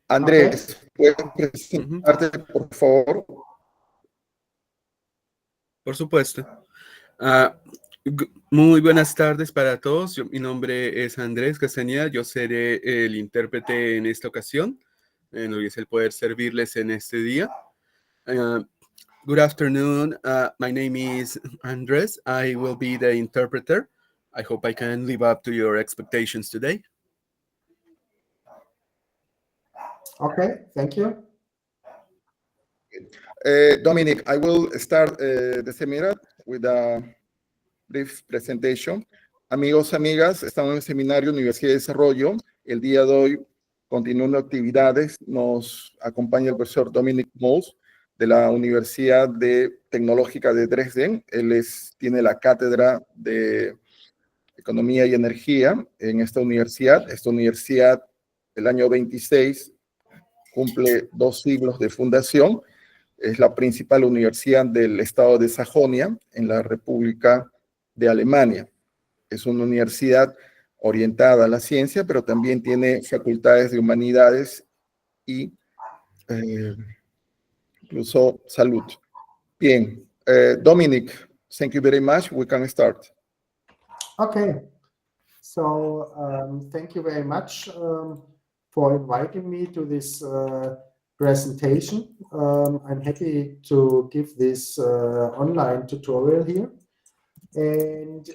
Andrés, ¿puedes Ujú. presentarte, por favor? Por supuesto. Muy buenas tardes para todos. Mi nombre es Andrés Castañeda. Yo seré el intérprete en esta ocasión. Es el poder servirles en este día. Good afternoon. My name is Andres. I will be the interpreter. I hope I can live up to your expectations today. Okay, thank you. Dominik, I will start the seminar with a brief presentation. Amigos, amigas, estamos en el Seminario Universidad y Desarrollo. El día de hoy, continuando actividades, nos acompaña el profesor Dominik Most de la Universidad Tecnológica de Dresden. Él tiene la cátedra de Economía y Energía en esta universidad. Esta universidad, el año 26, cumple 2 siglos de fundación. Es la principal universidad del estado de Sajonia, en la República de Alemania. Es una universidad orientada a la ciencia, pero también tiene facultades de humanidades y incluso salud. Bien, Dominik, thank you very much. We can start. Okay, so thank you very much for inviting me to this presentation. I'm happy to give this online tutorial here. And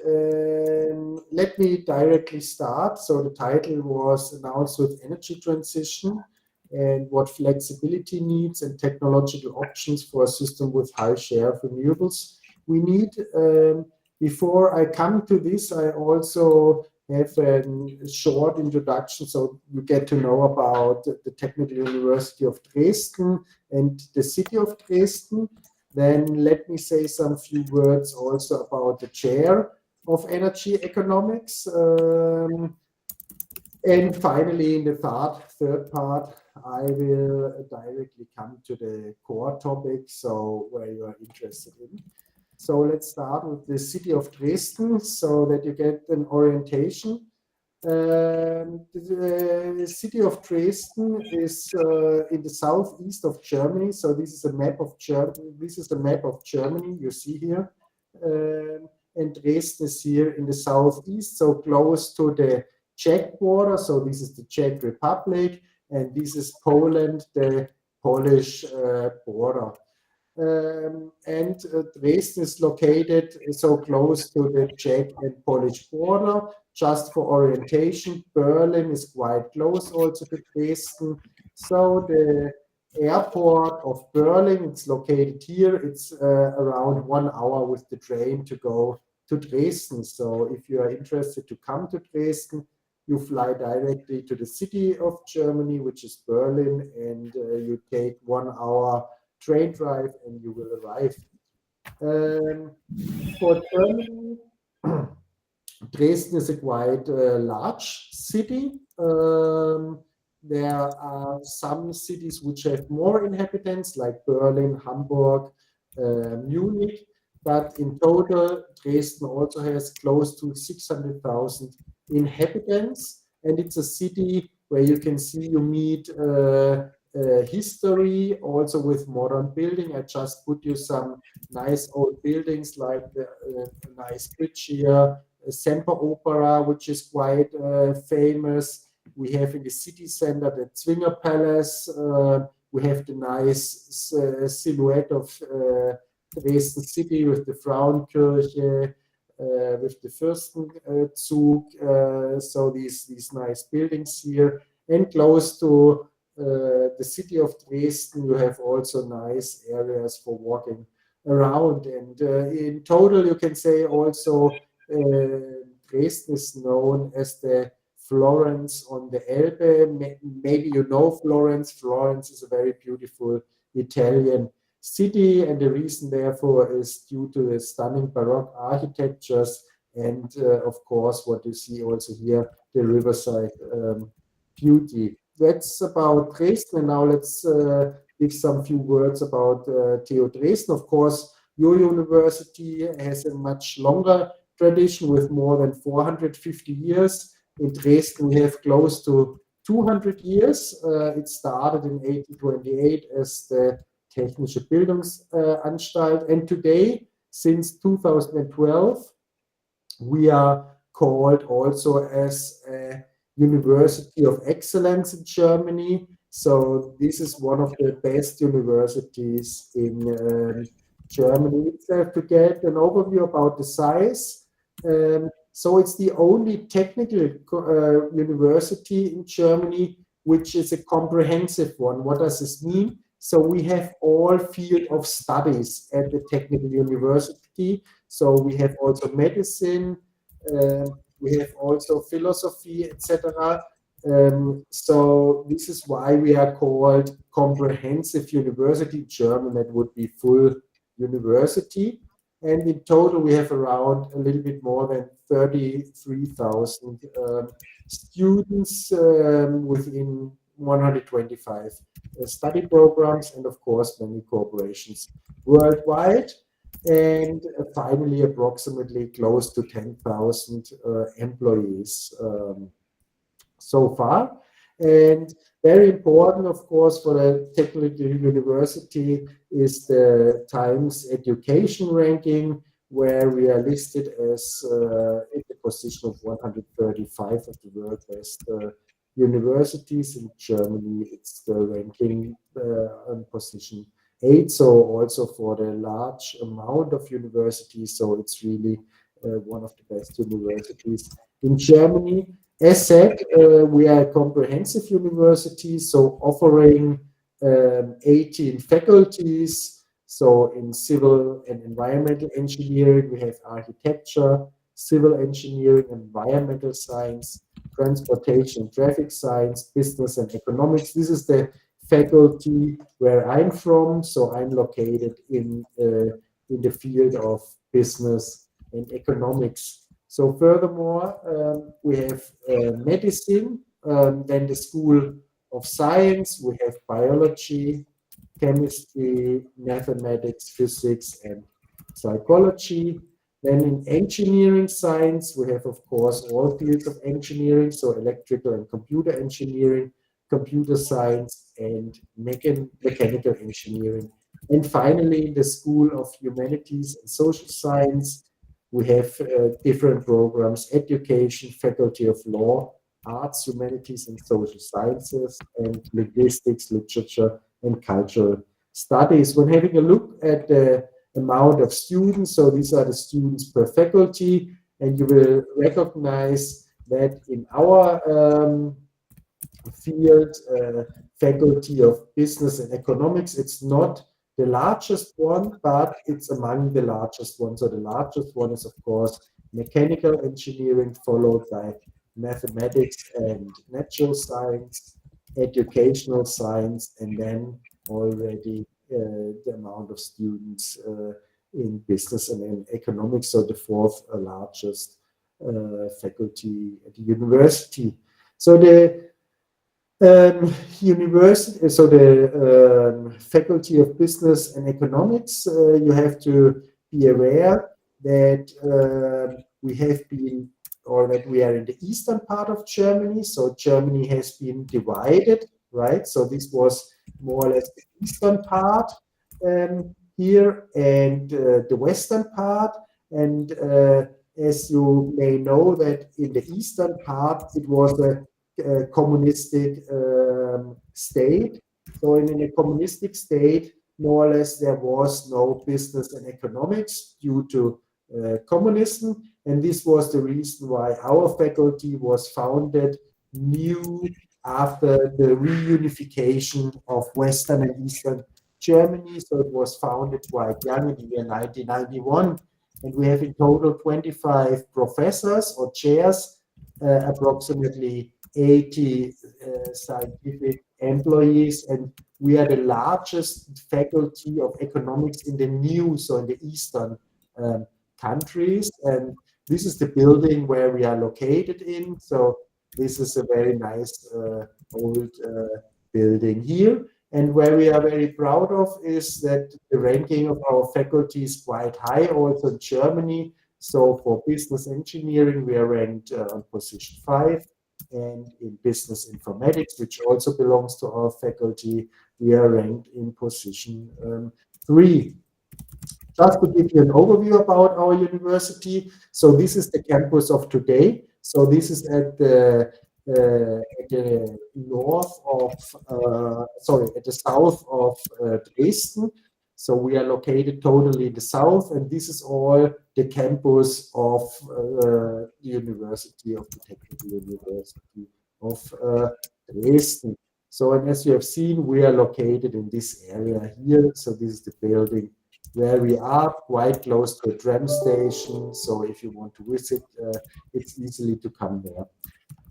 let me directly start. So the title was announced with energy transition and what flexibility needs and technological options for a system with high share of renewables we need. Before I come to this, I also have a short introduction so you get to know about the Technical University of Dresden and the city of Dresden. Then let me say some few words also about the chair of energy economics. And finally, in the third part, I will directly come to the core topic, so where you are interested in. So let's start with the city of Dresden so that you get an orientation. The city of Dresden is in the southeast of Germany. So this is a map of Germany. This is the map of Germany you see here, and Dresden is here in the southeast, so close to the Czech border. So this is the Czech Republic, and this is Poland, the Polish border. And Dresden is located so close to the Czech and Polish border. Just for orientation, Berlin is quite close also to Dresden. So the airport of Berlin, it's located here. It's around 1 hour with the train to go to Dresden. So if you are interested to come to Dresden, you fly directly to the city of Germany, which is Berlin, and you take 1 hour train drive and you will arrive. For Germany, Dresden is a quite large city. There are some cities which have more inhabitants, like Berlin, Hamburg, Munich, but in total, Dresden also has close to 600,000 inhabitants, and it's a city where you can see you meet history also with modern building. I just put you some nice old buildings like the nice bridge here, Semper Opera, which is quite famous. We have in the city center the Zwinger Palace. We have the nice silhouette of Dresden city with the Frauenkirche, with the Fürstenzug. So these nice buildings here, and close to the city of Dresden, you have also nice areas for walking around. And in total, you can say also Dresden is known as the Florence on the Elbe. Maybe you know Florence. Florence is a very beautiful Italian city, and the reason therefore is due to the stunning Baroque architectures and of course what you see also here, the riverside beauty. That's about Dresden, and now let's give some few words about TU Dresden. Of course, your university has a much longer tradition with more than 450 years. In Dresden, we have close to 200 years. It started in 1828 as the Technische Bildungsanstalt, and today, since 2012, we are called also as a University of Excellence in Germany. So this is one of the best universities in Germany itself. To get an overview about the size, so it's the only technical university in Germany which is a comprehensive one. What does this mean? So we have all field of studies at the Technical University. So we have also medicine, we have also philosophy, etc. So this is why we are called comprehensive university. In German, that would be full university. And in total, we have around a little bit more than 33,000 students within 125 study programs, and of course, many corporations worldwide. And finally, approximately close to 10,000 employees so far. And very important, of course, for the Technical University is the Times Education ranking, where we are listed as in the position of 135 of the world best universities. In Germany, it's the ranking on position 8, so also for the large amount of universities, so it's really one of the best universities in Germany. As said, we are a comprehensive university, so offering 18 faculties. So in civil and environmental engineering, we have architecture, civil engineering, environmental science, transportation and traffic science, business and economics. This is the faculty where I'm from, so I'm located in the field of business and economics. So furthermore, we have medicine, then the School of Science, we have biology, chemistry, mathematics, physics, and psychology. Then in engineering science, we have, of course, all fields of engineering, so electrical and computer engineering, computer science, and mechanical engineering. And finally, the School of Humanities and Social Science, we have different programs: education, faculty of law, arts, humanities, and social sciences, and linguistics, literature, and cultural studies. When having a look at the amount of students, so these are the students per faculty, and you will recognize that in our field, faculty of business and economics, it's not the largest one, but it's among the largest ones. So the largest one is, of course, mechanical engineering, followed by mathematics and natural science, educational science, and then already the amount of students in business and in economics, so the fourth largest faculty at the university. So the university, so the faculty of business and economics, you have to be aware that we have been, or that we are in the eastern part of Germany. So Germany has been divided, right? So this was more or less the eastern part here, and the western part. And as you may know, that in the eastern part, it was a communistic state. So in a communistic state, more or less, there was no business and economics due to communism. And this was the reason why our faculty was founded new after the reunification of Western and Eastern Germany. So it was founded quite young in the year 1991. And we have in total 25 professors or chairs, approximately 80 scientific employees, and we are the largest faculty of economics in the new, so in the Eastern countries. And this is the building where we are located in. So this is a very nice old building here. And where we are very proud of is that the ranking of our faculty is quite high also in Germany. So for business engineering, we are ranked on position 5. and in business informatics, which also belongs to our faculty, we are ranked in position 3. Just to give you an overview about our university, so this is the campus of today. So this is at the north of, at the south of Dresden. So we are located totally in the south, and this is all the campus of the University of the Technical University of Dresden. So, and as you have seen, we are located in this area here. So this is the building where we are, quite close to a tram station. So if you want to visit, it's easily to come there.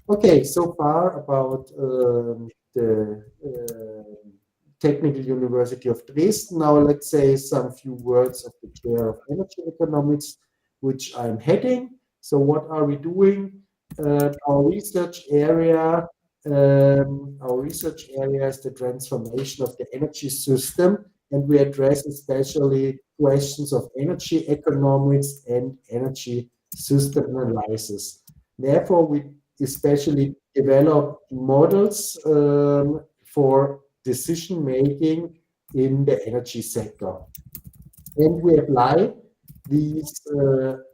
Okay, so far about the Technical University of Dresden. Now let's say some few words of the chair of energy economics, which I'm heading. So what are we doing? Our research area is the transformation of the energy system, and we address especially questions of energy economics and energy system analysis. Therefore, we especially develop models for decision making in the energy sector. And we apply these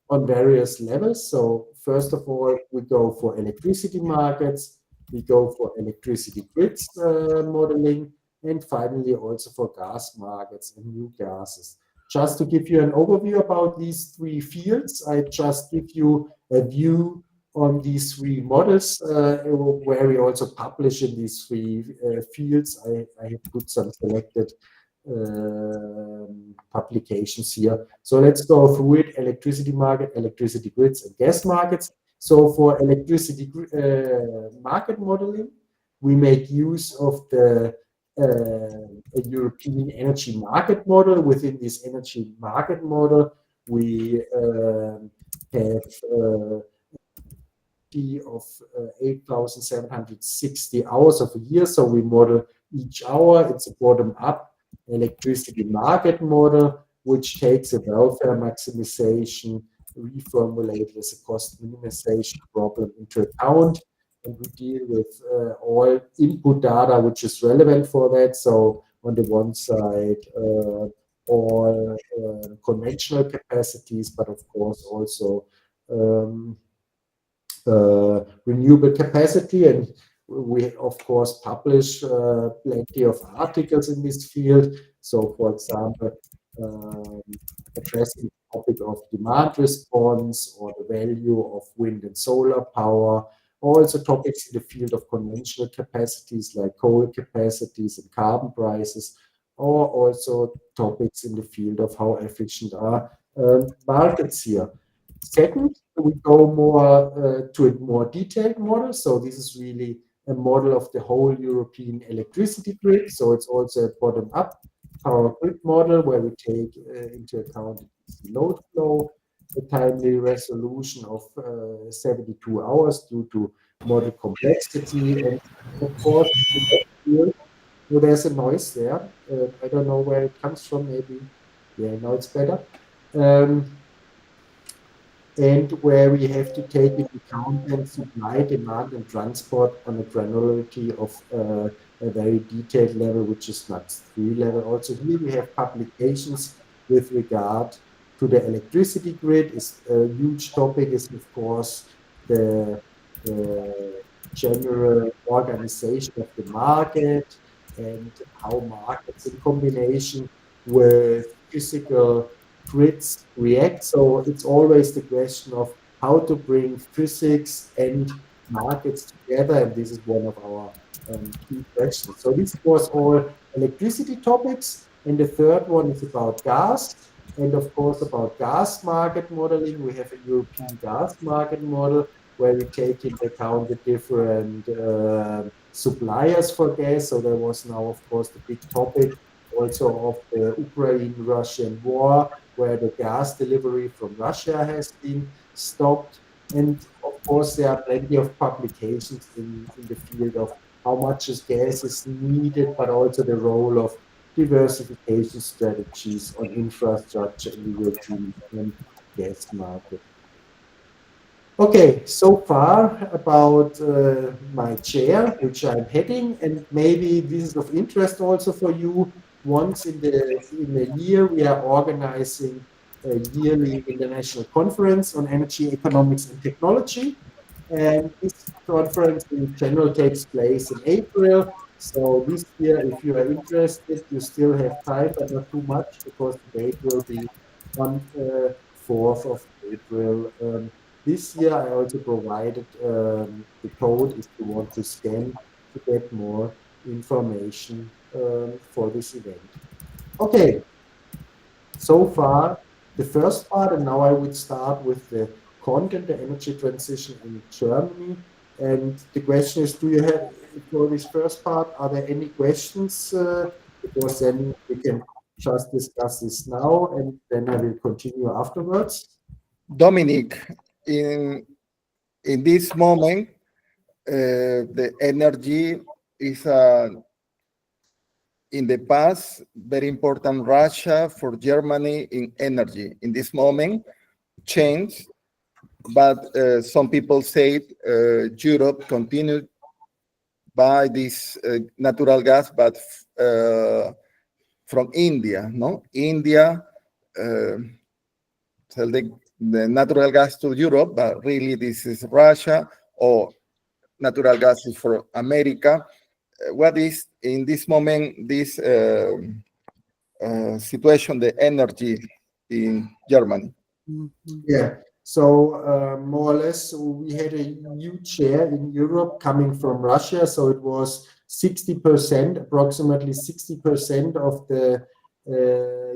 on various levels. So first of all, we go for electricity markets, we go for electricity grids modeling, and finally also for gas markets and new gases. Just to give you an overview about these 3 fields, I just give you a view on these 3 models, where we also publish in these 3 fields. I have put some selected publications here. So let's go through it: electricity market, electricity grids, and gas markets. So for electricity market modeling, we make use of the European energy market model. Within this energy market model, we have of 8,760 hours of a year. So we model each hour. It's a bottom-up electricity market model, which takes a welfare maximization reformulated as a cost minimization problem into account. And we deal with all input data which is relevant for that. So on the one side, all conventional capacities, but of course also renewable capacity. And we of course publish plenty of articles in this field. So for example, addressing the topic of demand response or the value of wind and solar power, also topics in the field of conventional capacities like coal capacities and carbon prices, or also topics in the field of how efficient are markets here. Second, we go more to a more detailed model. So this is really a model of the whole European electricity grid. So it's also a bottom-up power grid model where we take into account the load flow, the timely resolution of 72 hours due to model complexity, and of course, there's a noise there. I don't know where it comes from. Maybe, yeah, now it's better. And where we have to take into account and supply, demand, and transport on a granularity of a very detailed level, which is not 3 level. Also here we have publications with regard to the electricity grid. Is a huge topic is of course the general organization of the market and how markets in combination with physical grids react. So it's always the question of how to bring physics and markets together, and this is one of our key questions. So this was all electricity topics, and the third one is about gas, and of course about gas market modeling. We have a European gas market model where we take into account the different suppliers for gas. So there was now, of course, the big topic also of the Ukraine-Russian war, where the gas delivery from Russia has been stopped. And of course, there are plenty of publications in the field of how much gas is needed, but also the role of diversification strategies on infrastructure in the European gas market. Okay, so far about my chair, which I'm heading, and maybe this is of interest also for you. Once in a year, we are organizing a yearly international conference on energy, economics, and technology. And this conference in general takes place in April. So this year, if you are interested, you still have time, but not too much because the date will be on 4th of April. This year, I also provided the code if you want to scan to get more information for this event. Okay, so far the first part, and now I would start with the content, the energy transition in Germany. And the question is, do you have, for this first part, are there any questions? Because then we can just discuss this now, and then I will continue afterwards. Dominic, in this moment, the energy is in the past very important. Russia for Germany in energy. In this moment, change, but some people say Europe continued buy this natural gas, but from India, no? India sell the natural gas to Europe, but really this is Russia, or natural gas is for America. What is in this moment this situation, the energy in Germany? Yeah. So more or less, we had a huge share in Europe coming from Russia. So it was 60%, approximately 60% of the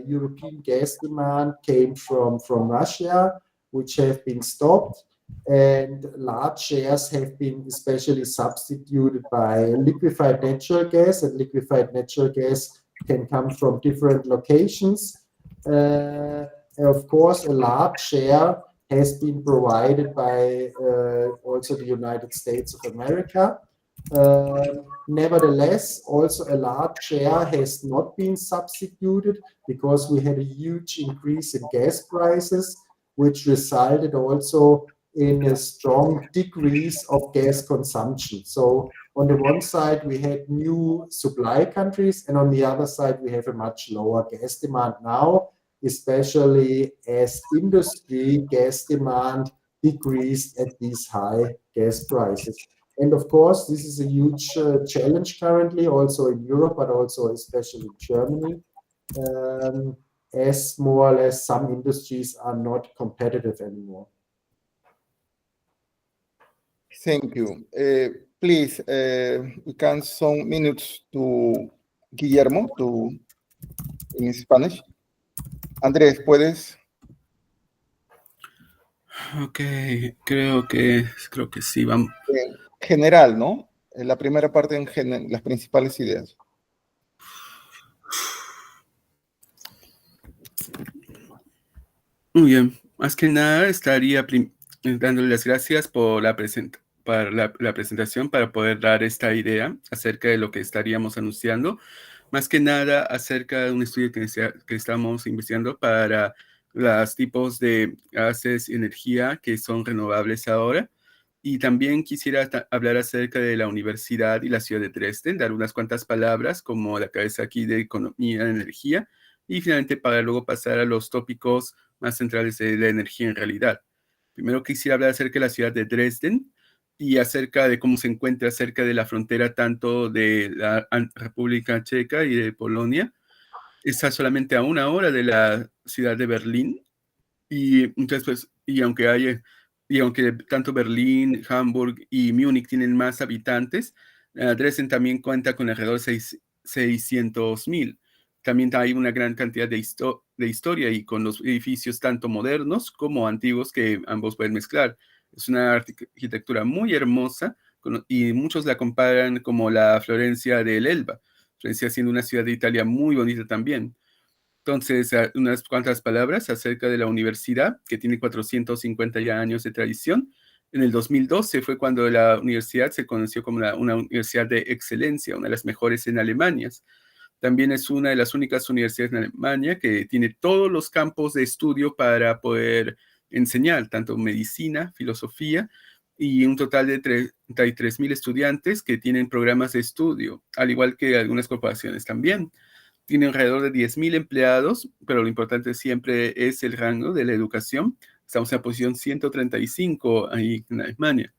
European gas demand came from Russia, which have been stopped. And large shares have been especially substituted by liquefied natural gas, and liquefied natural gas can come from different locations. Of course, a large share has been provided by also the United States of America. Nevertheless, also a large share has not been substituted because we had a huge increase in gas prices, which resulted also in a strong decrease of gas consumption. So on the one side, we had new supply countries, and on the other side, we have a much lower gas demand now, especially as industry gas demand decreased at these high gas prices. And of course, this is a huge challenge currently, also in Europe, but also especially in Germany, as more or less some industries are not competitive anymore. Thank you. Please, we can some minutes to Guillermo in Spanish. Andrés, ¿puedes? Ok, creo que sí, vamos. General, ¿no? En la primera parte, las principales ideas. Muy bien, más que nada estaría dándole las gracias por la presentación para poder dar esta idea acerca de lo que estaríamos anunciando, más que nada acerca de un estudio que estamos investigando para los tipos de gases y energía que son renovables ahora. Y también quisiera hablar acerca de la universidad y la ciudad de Dresden, dar unas cuantas palabras como la cabeza aquí de economía de energía, y finalmente para luego pasar a los tópicos más centrales de la energía en realidad. Primero quisiera hablar acerca de la ciudad de Dresden y acerca de cómo se encuentra cerca de la frontera tanto de la República Checa y de Polonia. Está solamente a 1 hora de la ciudad de Berlín. Y entonces, pues, y aunque tanto Berlín, Hamburg y Múnich tienen más habitantes, Dresden también cuenta con alrededor de 600,000. También hay una gran cantidad de historia y con los edificios tanto modernos como antiguos que ambos pueden mezclar. Es una arquitectura muy hermosa y muchos la comparan como la Florencia del Elba. Florencia siendo una ciudad de Italia muy bonita también. Entonces, unas cuantas palabras acerca de la universidad, que tiene 450 ya años de tradición. En el 2012 fue cuando la universidad se conoció como una universidad de excelencia, una de las mejores en Alemania. También es una de las únicas universidades en Alemania que tiene todos los campos de estudio para poder enseñar, tanto medicina, filosofía, y un total de 33,000 estudiantes que tienen programas de estudio, al igual que algunas corporaciones también. Tiene alrededor de 10,000 empleados, pero lo importante siempre es el rango de la educación. Estamos en la posición 135 ahí en Alemania.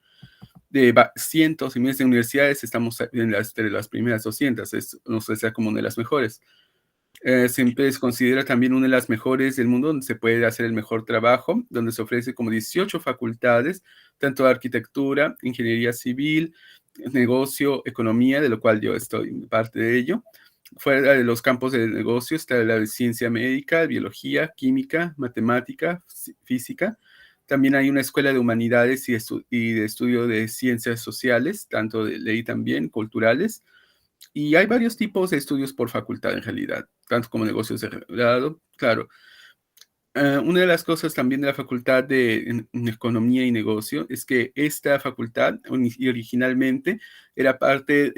De cientos y miles de universidades, estamos entre las primeras 200, no sé, sea como una de las mejores. Siempre se considera también una de las mejores del mundo, donde se puede hacer el mejor trabajo, donde se ofrece como 18 facultades, tanto de arquitectura, ingeniería civil, negocio, economía, de lo cual yo estoy parte de ello. Fuera de los campos de negocio está la ciencia médica, biología, química, matemática, física. También hay una escuela de humanidades y de estudio de ciencias sociales, tanto de ley también, culturales. Y hay varios tipos de estudios por facultad en realidad, tanto como negocios de grado, claro. Una de las cosas también de la facultad de Economía y Negocio es que esta facultad originalmente era parte,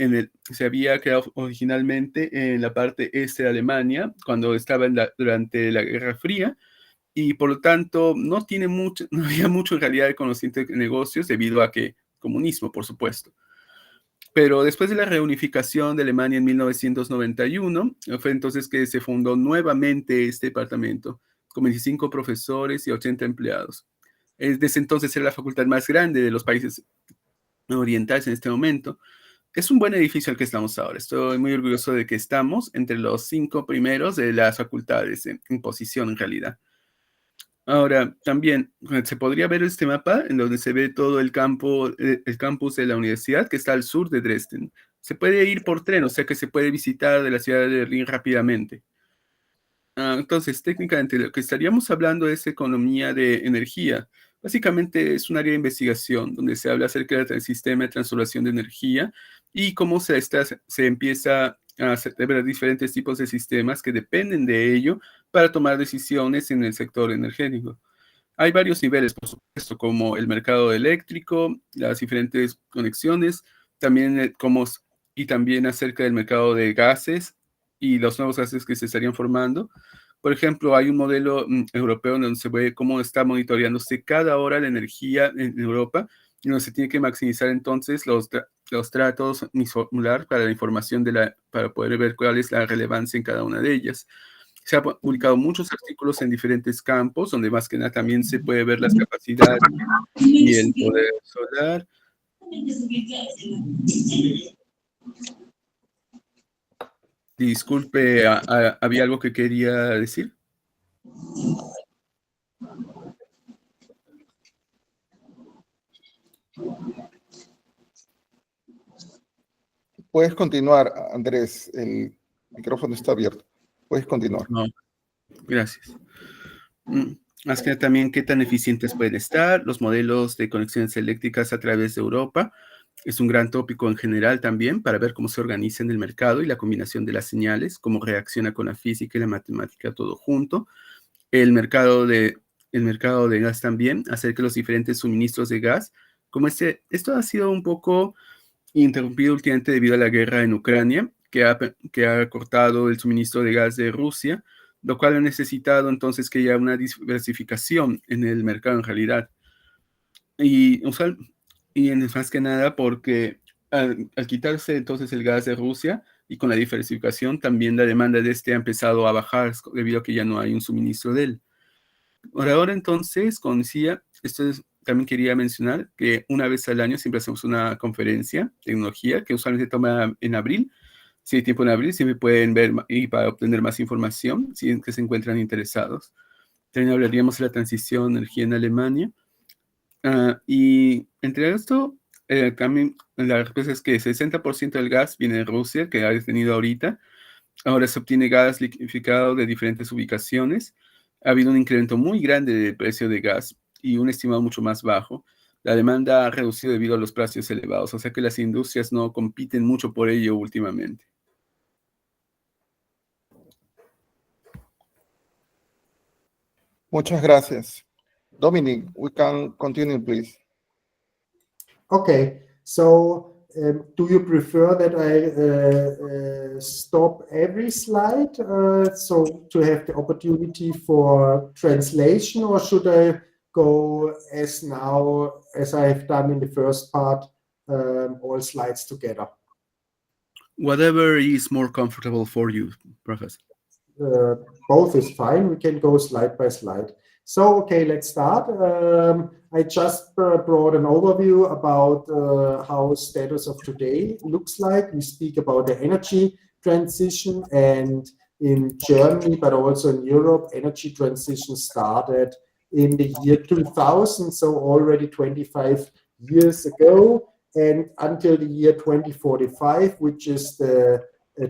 se había creado originalmente en la parte este de Alemania, cuando estaba durante la Guerra Fría, y por lo tanto no había mucho en realidad de conocimiento de negocios debido a que comunismo, por supuesto. Pero después de la reunificación de Alemania en 1991, fue entonces que se fundó nuevamente este departamento, con 25 profesores y 80 empleados. Desde entonces era la facultad más grande de los países orientales en este momento. Es un buen edificio al que estamos ahora. Estoy muy orgulloso de que estamos entre los 5 primeros de las facultades en posición en realidad. Ahora, también se podría ver este mapa en donde se ve todo el campus de la universidad que está al sur de Dresden. Se puede ir por tren, o sea que se puede visitar de la ciudad de Berlín rápidamente. Entonces, técnicamente, lo que estaríamos hablando es economía de energía. Básicamente es un área de investigación donde se habla acerca del sistema de transformación de energía y cómo se empieza a ver diferentes tipos de sistemas que dependen de ello para tomar decisiones en el sector energético. Hay varios niveles, por supuesto, como el mercado eléctrico, las diferentes conexiones, también y también acerca del mercado de gases y los nuevos gases que se estarían formando. Por ejemplo, hay un modelo europeo donde se ve cómo está monitoreándose cada hora la energía en Europa, y donde se tiene que maximizar entonces los tratos formular para la información para poder ver cuál es la relevancia en cada una de ellas. Se han publicado muchos artículos en diferentes campos, donde más que nada también se puede ver las capacidades y el poder solar. Disculpe, ¿había algo que quería decir? Puedes continuar, Andrés. El micrófono está abierto. Puedes continuar. No, gracias. Más que nada también qué tan eficientes pueden estar los modelos de conexiones eléctricas a través de Europa. Es un gran tópico en general también para ver cómo se organiza en el mercado y la combinación de las señales, cómo reacciona con la física y la matemática todo junto. El mercado de gas también, acerca de los diferentes suministros de gas. Como esto ha sido un poco interrumpido últimamente debido a la guerra en Ucrania, que ha cortado el suministro de gas de Rusia, lo cual ha necesitado entonces que haya una diversificación en el mercado en realidad. Y más que nada porque al quitarse entonces el gas de Rusia y con la diversificación, también la demanda de este ha empezado a bajar debido a que ya no hay un suministro de él. Por ahora entonces, como decía, también quería mencionar que una vez al año siempre hacemos una conferencia de tecnología que usualmente toma en abril. Si hay tiempo en abril, siempre pueden ver y para obtener más información si es que se encuentran interesados. También hablaríamos de la transición de energía en Alemania. Y entre esto, también la respuesta es que el 60% del gas viene de Rusia, que ha detenido ahorita. Ahora se obtiene gas liquidificado de diferentes ubicaciones. Ha habido un incremento muy grande del precio de gas y un estimado mucho más bajo. La demanda ha reducido debido a los precios elevados, o sea que las industrias no compiten mucho por ello últimamente. Muchas gracias. Dominik, we can continue, please. Okay, so do you prefer that I stop every slide so to have the opportunity for translation, or should I go as I have done in the first part, all slides together. Whatever is more comfortable for you, Professor. Both is fine. We can go slide by slide. So, okay, let's start. I just brought an overview about how status of today looks like. We speak about the energy transition, and in Germany, but also in Europe, energy transition started in the year 2000, so already 25 years ago, and until the year 2045, which is the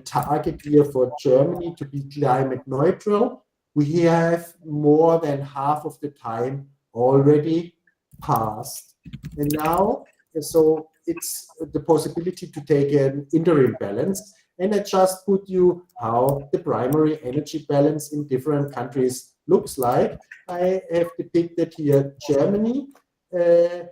target year for Germany to be climate neutral. We have more than half of the time already passed. And now, so it's the possibility to take an interim balance. And I just put you how the primary energy balance in different countries looks like. I have depicted here Germany. In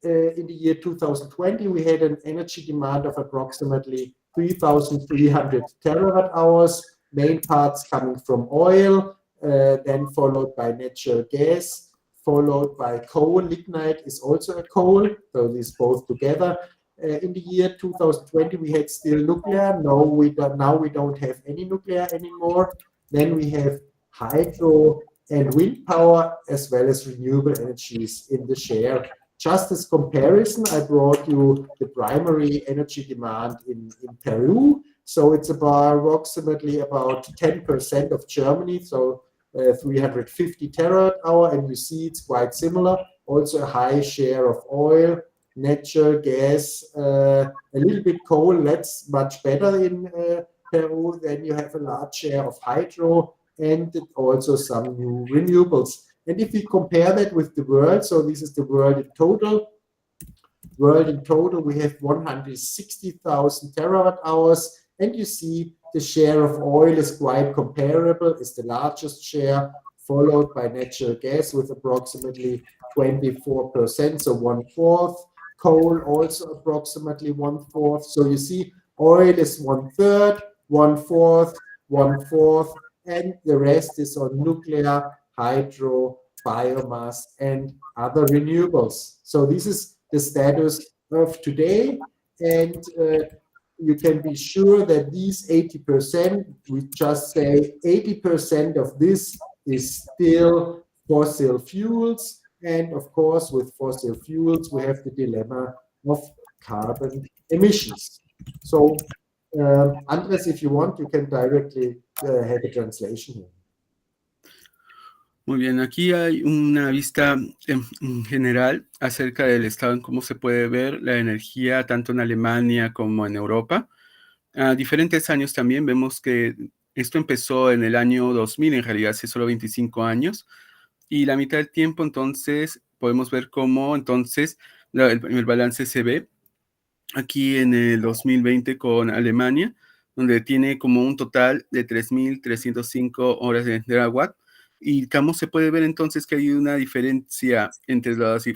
the year 2020, we had an energy demand of approximately 3,300 terawatt hours, main parts coming from oil, then followed by natural gas, followed by coal. Lignite is also a coal, so these both together. In the year 2020, we had still nuclear. Now we don't have any nuclear anymore. Then we have hydro and wind power, as well as renewable energies in the share. Just as comparison, I brought you the primary energy demand in Peru. So it's approximately about 10% of Germany, so 350 terawatt hour, and you see it's quite similar. Also a high share of oil, natural gas, a little bit coal. That's much better in Peru. Then you have a large share of hydro and also some new renewables. And if we compare that with the world, so this is the world in total. World in total, we have 160,000 terawatt hours, and you see the share of oil is quite comparable. It's the largest share, followed by natural gas with approximately 24%, so 1/4. Coal also approximately 1/4. So you see, oil is 1/3, 1/4, 1/4, and the rest is on nuclear, hydro, biomass, and other renewables. So this is the status of today, and you can be sure that these 80%, we just say 80% of this is still fossil fuels, and of course with fossil fuels we have the dilemma of carbon emissions. So Andres, if you want, you can directly have a translation here. Muy bien, aquí hay una vista en general acerca del estado en cómo se puede ver la energía tanto en Alemania como en Europa. A diferentes años también vemos que esto empezó en el año 2000, en realidad hace solo 25 años, y la mitad del tiempo entonces podemos ver cómo entonces el balance se ve aquí en el 2020 con Alemania, donde tiene como un total de 3.305 horas de terawatt. Y cómo se puede ver entonces que hay una diferencia entre las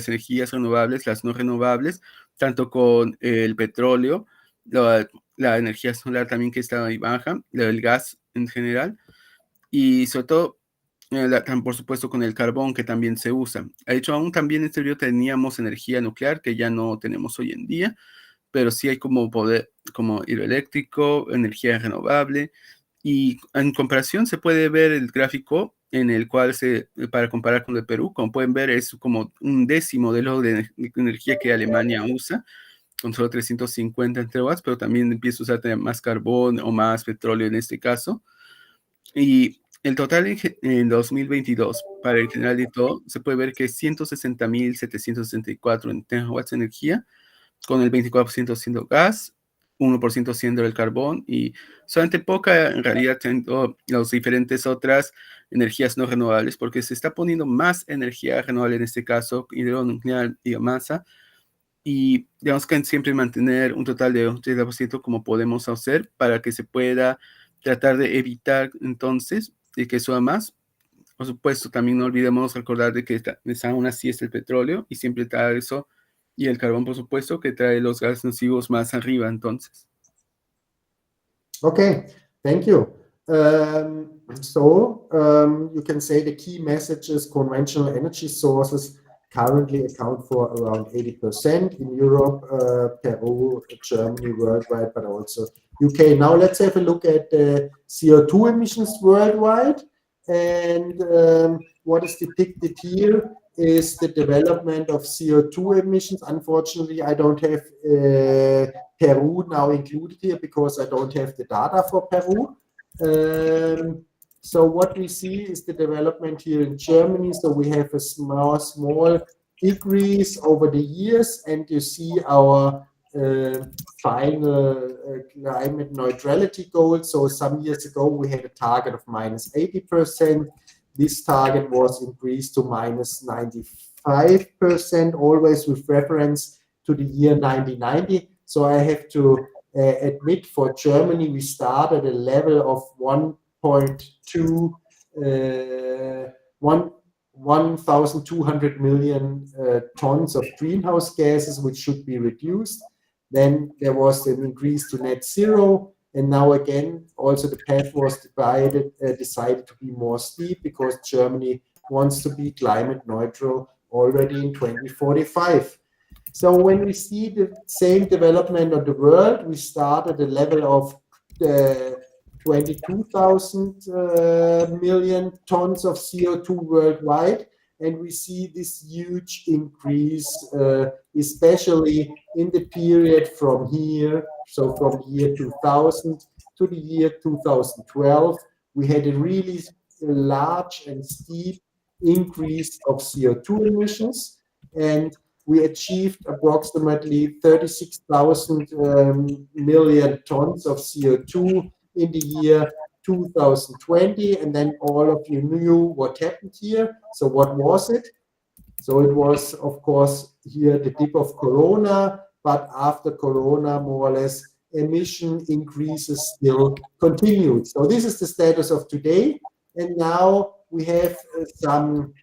energías renovables, las no renovables, tanto con el petróleo, la energía solar también que está ahí baja, el gas en general, y sobre todo, por supuesto, con el carbón que también se usa. De hecho, aún también en este periodo teníamos energía nuclear que ya no tenemos hoy en día, pero sí hay como poder, como hidroeléctrico, energía renovable. Y en comparación se puede ver el gráfico en el cual para comparar con el Perú, como pueden ver, es como un décimo de lo de energía que Alemania usa, con solo 350 terawatts, pero también empieza a usar más carbón o más petróleo en este caso. Y el total en 2022, para el general de todo, se puede ver que es 160.764 terawatts de energía, con el 24% siendo gas, 1% siendo el carbón y solamente poca en realidad siendo las diferentes otras energías no renovables, porque se está poniendo más energía renovable en este caso, hidronuclear, biomasa, y tenemos que siempre mantener un total de 30% como podemos hacer para que se pueda tratar de evitar entonces que suba más. Por supuesto, también no olvidemos recordar de que aún así es el petróleo y siempre está eso, y el carbón, por supuesto, que trae los gases nocivos más arriba, entonces. Okay, thank you. You can say the key messages: conventional energy sources currently account for around 80% in Europe, Peru, Germany, worldwide, but also UK. Now let's have a look at the CO2 emissions worldwide. And what is depicted here is the development of CO2 emissions. Unfortunately, I don't have Peru now included here because I don't have the data for Peru. So what we see is the development here in Germany. So we have a small decrease over the years, and you see our final climate neutrality goal. So some years ago, we had a target of minus 80%. This target was increased to minus 95%, always with reference to the year 1990. So I have to admit, for Germany, we started a level of 1,200 million tons of greenhouse gases, which should be reduced. Then there was an increase to net zero. And now again, also the path was decided to be more steep because Germany wants to be climate neutral already in 2045. So when we see the same development of the world, we start at a level of 22,000 million tons of CO2 worldwide. And we see this huge increase, especially in the period from here. So from the year 2000 to the year 2012, we had a really large and steep increase of CO2 emissions. And we achieved approximately 36,000 million tons of CO2 in the year 2020, and then all of you knew what happened here. So what was it? So it was, of course, here the dip of Corona, but after Corona, more or less, emission increases still continued. So this is the status of today, and now we have some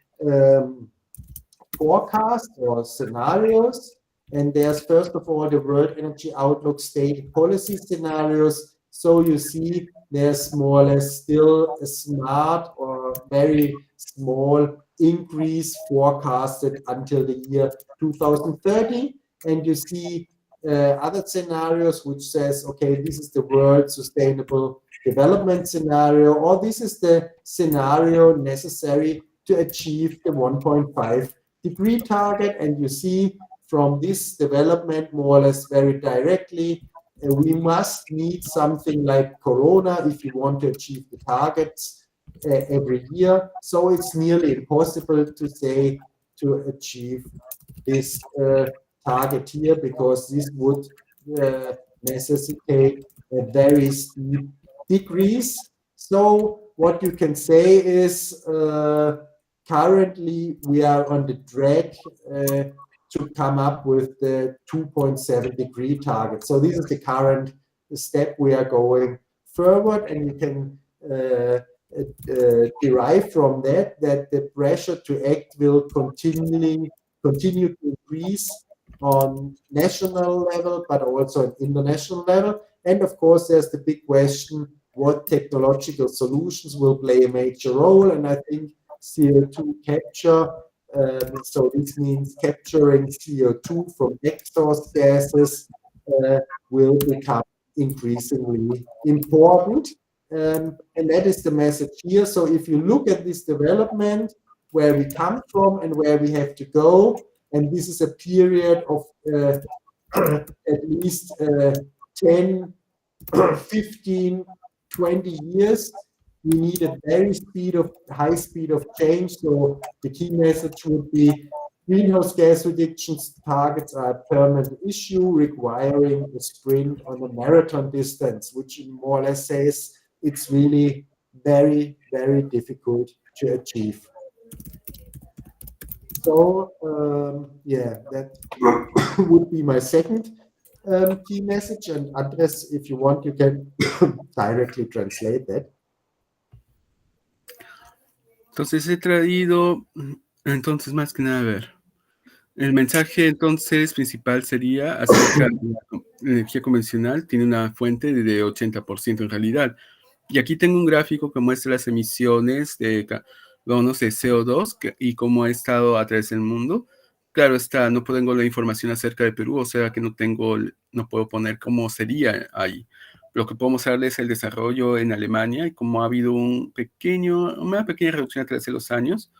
forecasts or scenarios, and there's first of all the World Energy Outlook stated policy scenarios. So you see there's more or less still a smart or very small increase forecasted until the year 2030. And you see other scenarios which says, okay, this is the World Sustainable Development Scenario, or this is the scenario necessary to achieve the 1.5 degree target. And you see from this development more or less very directly, we must need something like Corona if you want to achieve the targets every year. So it's nearly impossible to say to achieve this target here, because this would necessitate a very steep decrease. So what you can say is currently we are on the track to come up with the 2.7 degree target. So this is the current step we are going forward, and you can derive from that the pressure to act will continue to increase on national level, but also on international level. And of course, there's the big question, what technological solutions will play a major role? And I think CO2 capture, so this means capturing CO2 from exhaust gases, will become increasingly important. And that is the message here. So if you look at this development, where we come from and where we have to go, and this is a period of at least 10, 15, 20 years, we need a very high speed of change. So the key message would be greenhouse gas reductions targets are a permanent issue requiring a sprint on a marathon distance, which more or less says it's really very, very difficult to achieve. So yeah, that would be my second key message. And Andres, if you want, you can directly translate that. Entonces he traído, entonces más que nada, a ver, el mensaje entonces principal sería acerca de la energía convencional, tiene una fuente de 80% en realidad, Y aquí tengo un gráfico que muestra las emisiones de carbonos de CO2 y cómo ha estado a través del mundo. Claro está, no tengo la información acerca de Perú, o sea que no puedo poner cómo sería ahí. Lo que puedo mostrarles es el desarrollo en Alemania y cómo ha habido una pequeña reducción a través de los años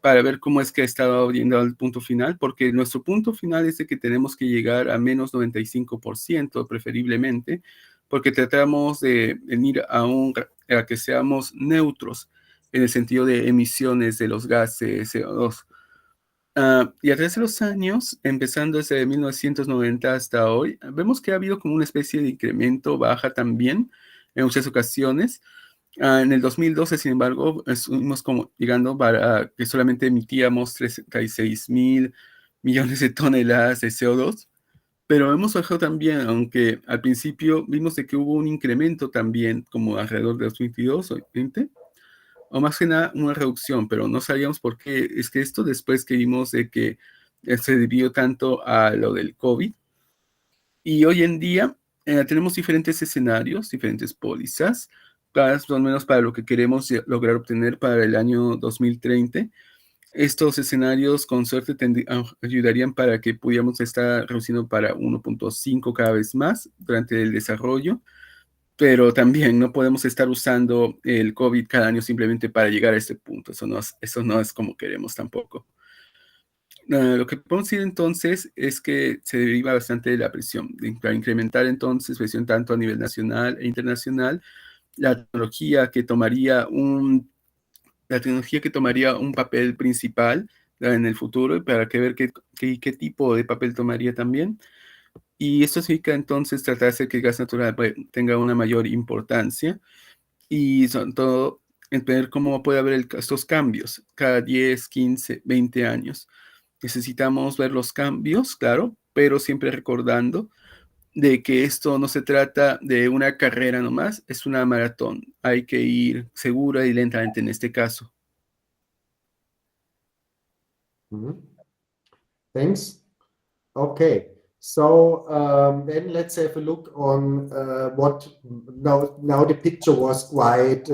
para ver cómo es que ha estado yendo al punto final, porque nuestro punto final es de que tenemos que llegar a menos 95%, preferiblemente, porque tratamos de venir a que seamos neutros en el sentido de emisiones de los gases CO2. Y a través de los años, empezando desde 1990 hasta hoy, vemos que ha habido como una especie de incremento baja también en muchas ocasiones. En el 2012, sin embargo, estuvimos como llegando para que solamente emitíamos 36.000 millones de toneladas de CO2, pero hemos bajado también, aunque al principio vimos de que hubo un incremento también, como alrededor de 2022 o 20, o más que nada una reducción, pero no sabíamos por qué. Es que esto después que vimos de que se debió tanto a lo del COVID, y hoy en día tenemos diferentes escenarios, diferentes pólizas, más o menos para lo que queremos lograr obtener para el año 2030. Estos escenarios con suerte ayudarían para que pudiéramos estar reduciendo para 1.5 cada vez más durante el desarrollo, pero también no podemos estar usando el COVID cada año simplemente para llegar a este punto. Eso no es como queremos tampoco. Lo que podemos decir entonces es que se deriva bastante de la presión, para incrementar entonces presión tanto a nivel nacional e internacional, la tecnología que tomaría un papel principal en el futuro y para ver qué tipo de papel tomaría también. Y esto significa entonces tratar de hacer que el gas natural tenga una mayor importancia y sobre todo entender cómo puede haber estos cambios cada 10, 15, 20 años. Necesitamos ver los cambios, claro, pero siempre recordando de que esto no se trata de una carrera nomás, es una maratón. Hay que ir segura y lentamente en este caso. Thanks. Okay, so then let's have a look on what now the picture was quite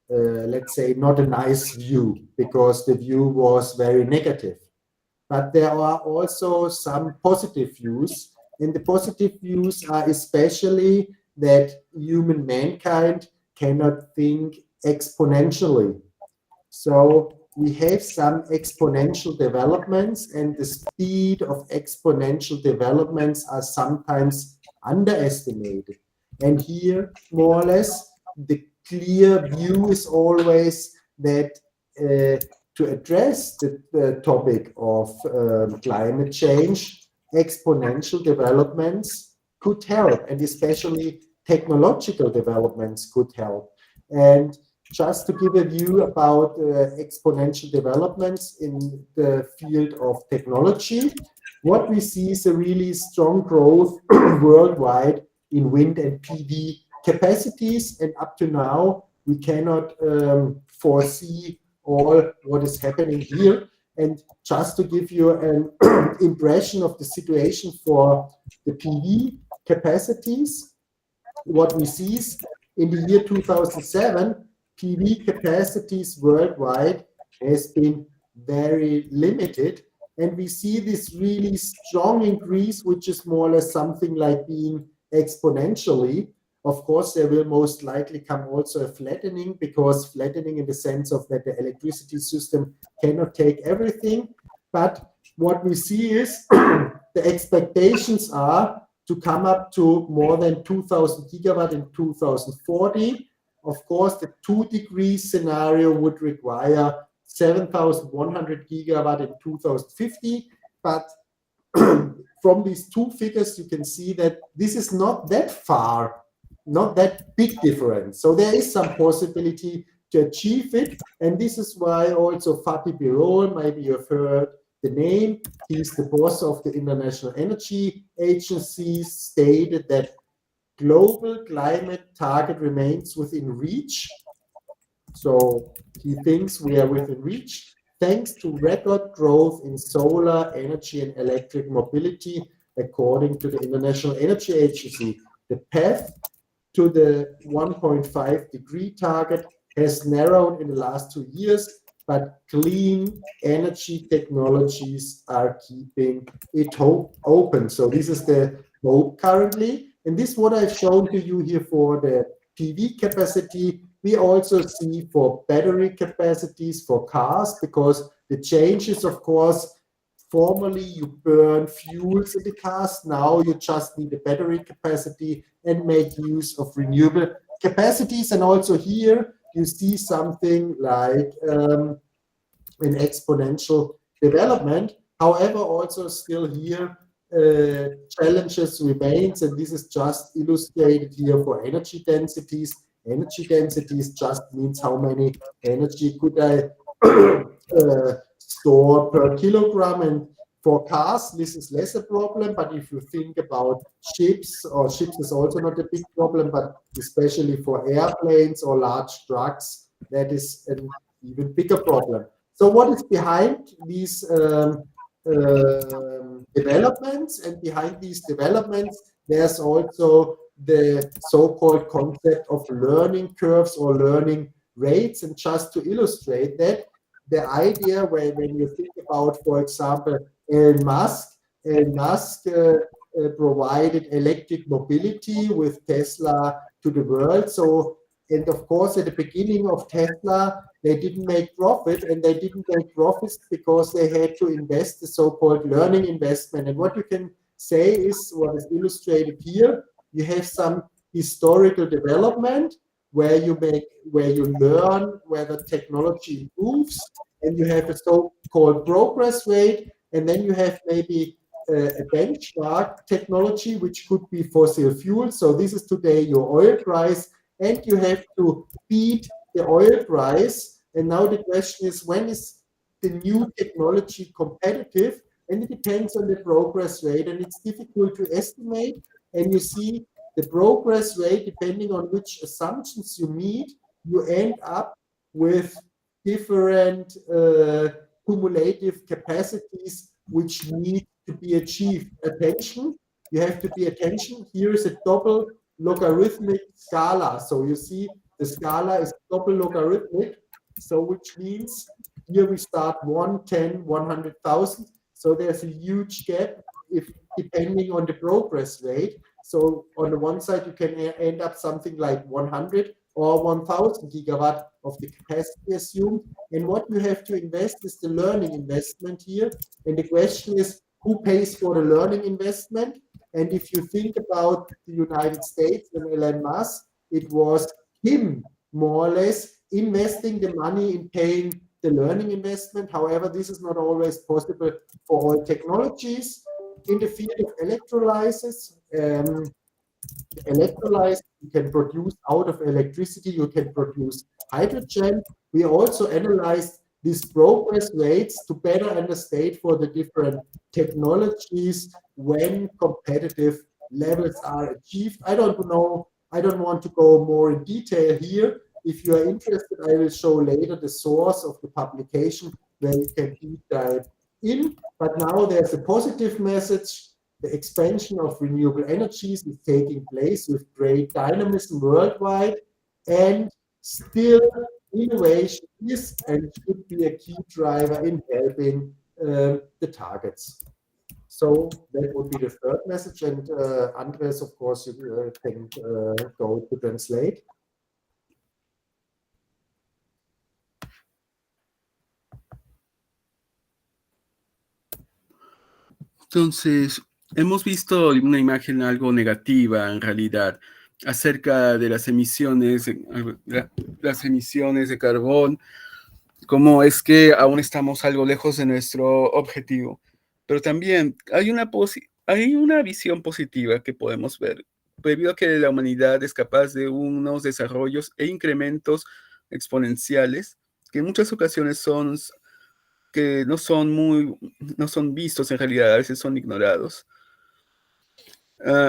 let's say not a nice view, because the view was very negative, but there are also some positive views, and the positive views are especially that mankind cannot think exponentially. So we have some exponential developments, and the speed of exponential developments are sometimes underestimated. And here, more or less, the clear view is always that to address the topic of climate change, exponential developments could help, and especially technological developments could help. And just to give a view about exponential developments in the field of technology, what we see is a really strong growth worldwide in wind and PV capacities, and up to now we cannot foresee all what is happening here. And just to give you an impression of the situation for the PV capacities, what we see is in the year 2007, PV capacities worldwide has been very limited, and we see this really strong increase, which is more or less something like being exponentially. Of course, there will most likely come also a flattening, because flattening in the sense of that the electricity system cannot take everything. But what we see is the expectations are to come up to more than 2,000 gigawatt in 2040. Of course, the 2-degree scenario would require 7,100 gigawatt in 2050. But from these two figures, you can see that this is not that far, not that big difference. So there is some possibility to achieve it. And this is why also Fatih Birol, maybe you've heard the name, he's the boss of the International Energy Agency, stated that global climate target remains within reach. So he thinks we are within reach, thanks to record growth in solar energy and electric mobility, according to the International Energy Agency. The path to the 1.5 degree target has narrowed in the last 2 years, but clean energy technologies are keeping it open. So this is the hope currently. And this is what I've shown to you here for the PV capacity. We also see for battery capacities for cars, because the changes, of course, formerly you burn fuels in the cars, now you just need a battery capacity and make use of renewable capacities. And also here you see something like an exponential development. However, also still here challenges remains, and this is just illustrated here for energy densities. Energy densities just means how many energy could I store per kilogram, and for cars this is less a problem, but if you think about ships, or ships is also not a big problem, but especially for airplanes or large trucks, that is an even bigger problem. So what is behind these developments? And behind these developments there's also the so-called concept of learning curves or learning rates. And just to illustrate that, the idea when you think about, for example, Elon Musk provided electric mobility with Tesla to the world. So, and of course, at the beginning of Tesla, they didn't make profit, and they didn't make profits because they had to invest the so-called learning investment. And what you can say is what is illustrated here. You have some historical development where you learn whether technology improves, and you have a so-called progress rate, and then you have maybe a benchmark technology, which could be fossil fuel. So this is today your oil price, and you have to beat the oil price. And now the question is, when is the new technology competitive? And it depends on the progress rate, and it's difficult to estimate. And you see the progress rate, depending on which assumptions you meet, you end up with different cumulative capacities which need to be achieved. Attention, you have to pay attention. Here is a double logarithmic scala. So you see the scala is double logarithmic. So which means here we start 1, 10, 100,000. So there's a huge gap if depending on the progress rate. So on the one side, you can end up something like 100 or 1,000 gigawatt of the capacity assumed. And what you have to invest is the learning investment here. And the question is, who pays for the learning investment? And if you think about the United States and Elon Musk, it was him more or less investing the money in paying the learning investment. However, this is not always possible for all technologies. In the field of electrolysis, you can produce out of electricity, you can produce hydrogen. We also analyzed these progress rates to better understand for the different technologies when competitive levels are achieved. I don't know, I don't want to go more in detail here. If you are interested, I will show later the source of the publication where you can deep dive in. But now there's a positive message. The expansion of renewable energies is taking place with great dynamism worldwide, and still innovation is and should be a key driver in helping the targets. So that would be the third message, and Andres, of course, you can go to translate. Entonces, hemos visto una imagen algo negativa en realidad acerca de las emisiones de carbón, cómo es que aún estamos algo lejos de nuestro objetivo. Pero también hay una visión positiva que podemos ver, debido a que la humanidad es capaz de unos desarrollos e incrementos exponenciales que en muchas ocasiones no son vistos en realidad, a veces son ignorados.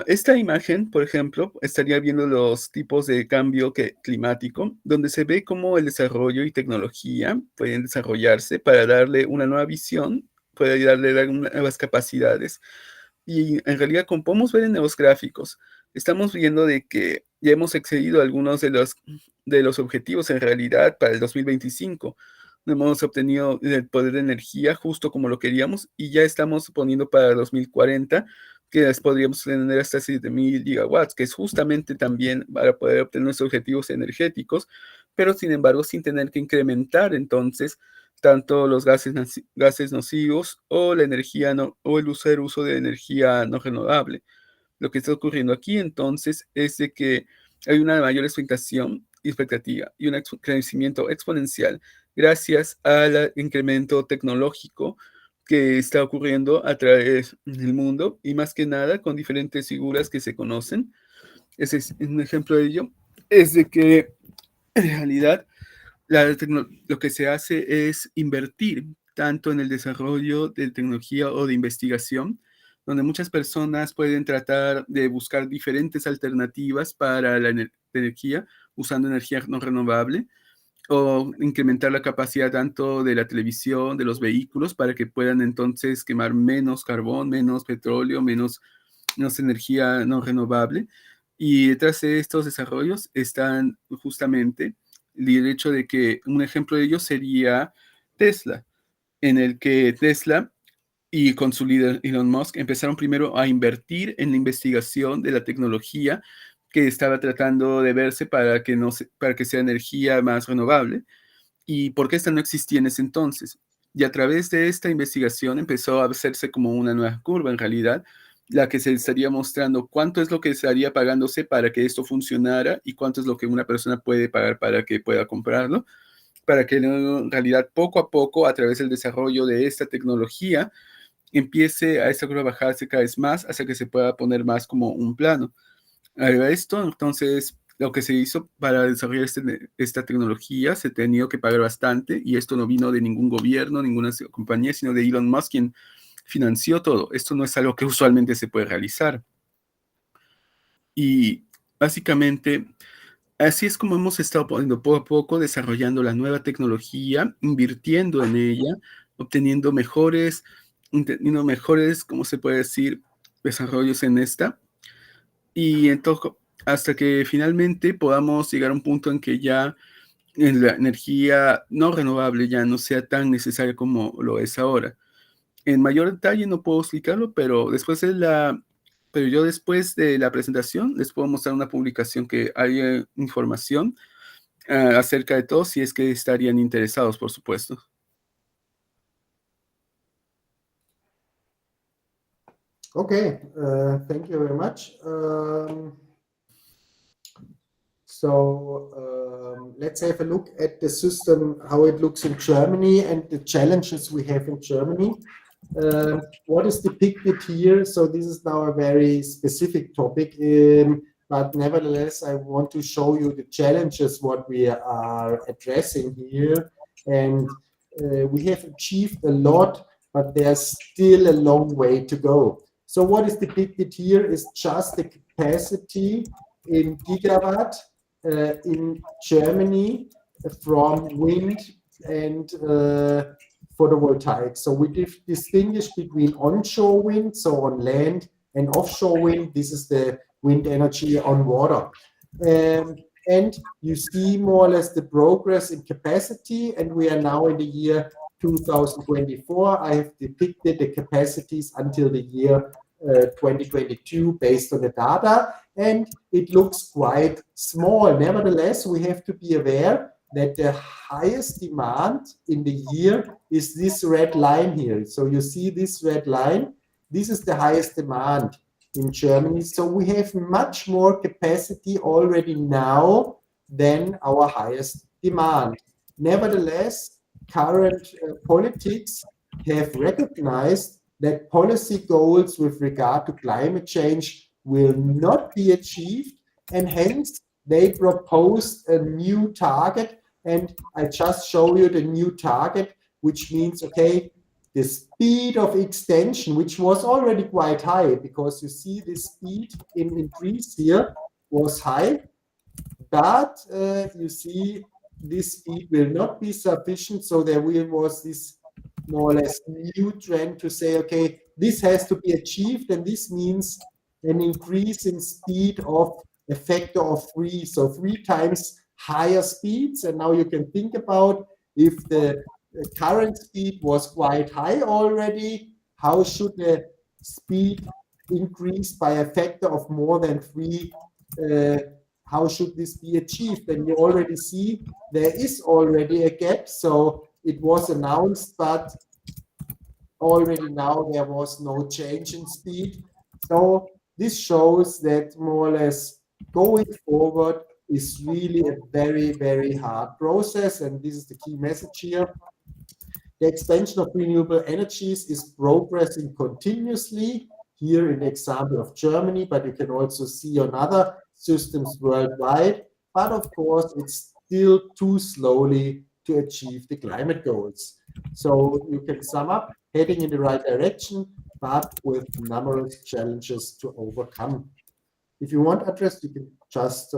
Esta imagen, por ejemplo, estaría viendo los tipos de cambio climático, donde se ve cómo el desarrollo y tecnología pueden desarrollarse para darle una nueva visión, puede darle nuevas capacidades. Y en realidad, como podemos ver en los gráficos, estamos viendo de que ya hemos excedido algunos de los objetivos en realidad para el 2025. No hemos obtenido el poder de energía justo como lo queríamos y ya estamos poniendo para 2040 que podríamos tener hasta 7.000 gigawatts, que es justamente también para poder obtener nuestros objetivos energéticos, pero sin embargo sin tener que incrementar entonces tanto los gases nocivos o la energía o el uso de energía no renovable. Lo que está ocurriendo aquí entonces es de que hay una mayor expectativa y un crecimiento exponencial gracias al incremento tecnológico que está ocurriendo a través del mundo y más que nada con diferentes figuras que se conocen. Ese es un ejemplo de ello. Es de que en realidad lo que se hace es invertir tanto en el desarrollo de tecnología o de investigación, donde muchas personas pueden tratar de buscar diferentes alternativas para la energía usando energía no renovable o incrementar la capacidad tanto de la televisión, de los vehículos, para que puedan entonces quemar menos carbón, menos petróleo, menos energía no renovable. Y detrás de estos desarrollos están justamente el hecho de que un ejemplo de ello sería Tesla, en el que Tesla y con su líder Elon Musk empezaron primero a invertir en la investigación de la tecnología que estaba tratando de verse para que, para que sea energía más renovable y por qué esta no existía en ese entonces. Y a través de esta investigación empezó a hacerse como una nueva curva en realidad, la que se estaría mostrando cuánto es lo que estaría pagándose para que esto funcionara y cuánto es lo que una persona puede pagar para que pueda comprarlo, para que en realidad poco a poco, a través del desarrollo de esta tecnología, empiece a esta curva a bajarse cada vez más hasta que se pueda poner más como un plano. A esto, entonces, lo que se hizo para desarrollar esta tecnología se ha tenido que pagar bastante y esto no vino de ningún gobierno, ninguna compañía, sino de Elon Musk, quien financió todo. Esto no es algo que usualmente se puede realizar. Y básicamente, así es como hemos estado poniendo poco a poco, desarrollando la nueva tecnología, invirtiendo en ella, obteniendo mejores, ¿cómo se puede decir?, desarrollos en esta. Y entonces, hasta que finalmente podamos llegar a un punto en que ya la energía no renovable ya no sea tan necesaria como lo es ahora. En mayor detalle no puedo explicarlo, pero yo después de la presentación les puedo mostrar una publicación que hay información acerca de todo, si es que estarían interesados, por supuesto. Okay, thank you very much. So let's have a look at the system, how it looks in Germany and the challenges we have in Germany. What is depicted here? So this is now a very specific topic, but nevertheless, I want to show you the challenges what we are addressing here. And we have achieved a lot, but there's still a long way to go. So what is depicted here is just the capacity in gigawatt in Germany from wind and photovoltaic. So we distinguish between onshore wind, so on land, and offshore wind. This is the wind energy on water. And you see more or less the progress in capacity, and we are now in the year 2024. I have depicted the capacities until the year 2022 based on the data, and it looks quite small. Nevertheless, we have to be aware that the highest demand in the year is this red line here. So you see this red line, this is the highest demand in Germany. So we have much more capacity already now than our highest demand. Nevertheless, current politics have recognized that policy goals with regard to climate change will not be achieved, and hence they proposed a new target. And I just show you the new target, which means, okay, the speed of extension, which was already quite high, because you see the speed in increase here was high, but you see this speed will not be sufficient. So there was this more or less new trend to say, okay, this has to be achieved, and this means an increase in speed of a factor of 3, so 3 times higher speeds. And now you can think about if the current speed was quite high already, how should the speed increase by a factor of more than 3? How should this be achieved? And you already see there is already a gap. So it was announced, but already now there was no change in speed. So this shows that more or less going forward is really a very, very hard process. And this is the key message here. The expansion of renewable energies is progressing continuously, here in the example of Germany, but you can also see on other systems worldwide. But of course, it's still too slowly to achieve the climate goals. So you can sum up, heading in the right direction, but with numerous challenges to overcome. If you want address, you can just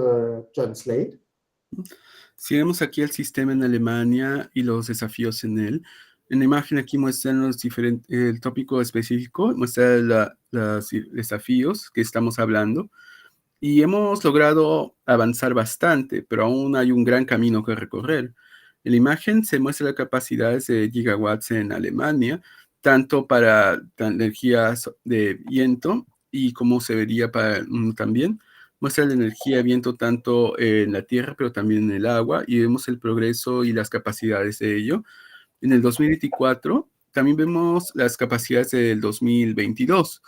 translate. Si vemos aquí el sistema en Alemania y los desafíos en él, en la imagen aquí muestran los diferentes, el tópico específico, muestra los desafíos que estamos hablando, y hemos logrado avanzar bastante, pero aún hay un gran camino que recorrer. En la imagen se muestra las capacidades de gigawatts en Alemania, tanto para energías de viento y cómo se vería para el mundo también. Muestra la energía de viento tanto en la tierra, pero también en el agua, y vemos el progreso y las capacidades de ello. En el 2024 también vemos las capacidades del 2022.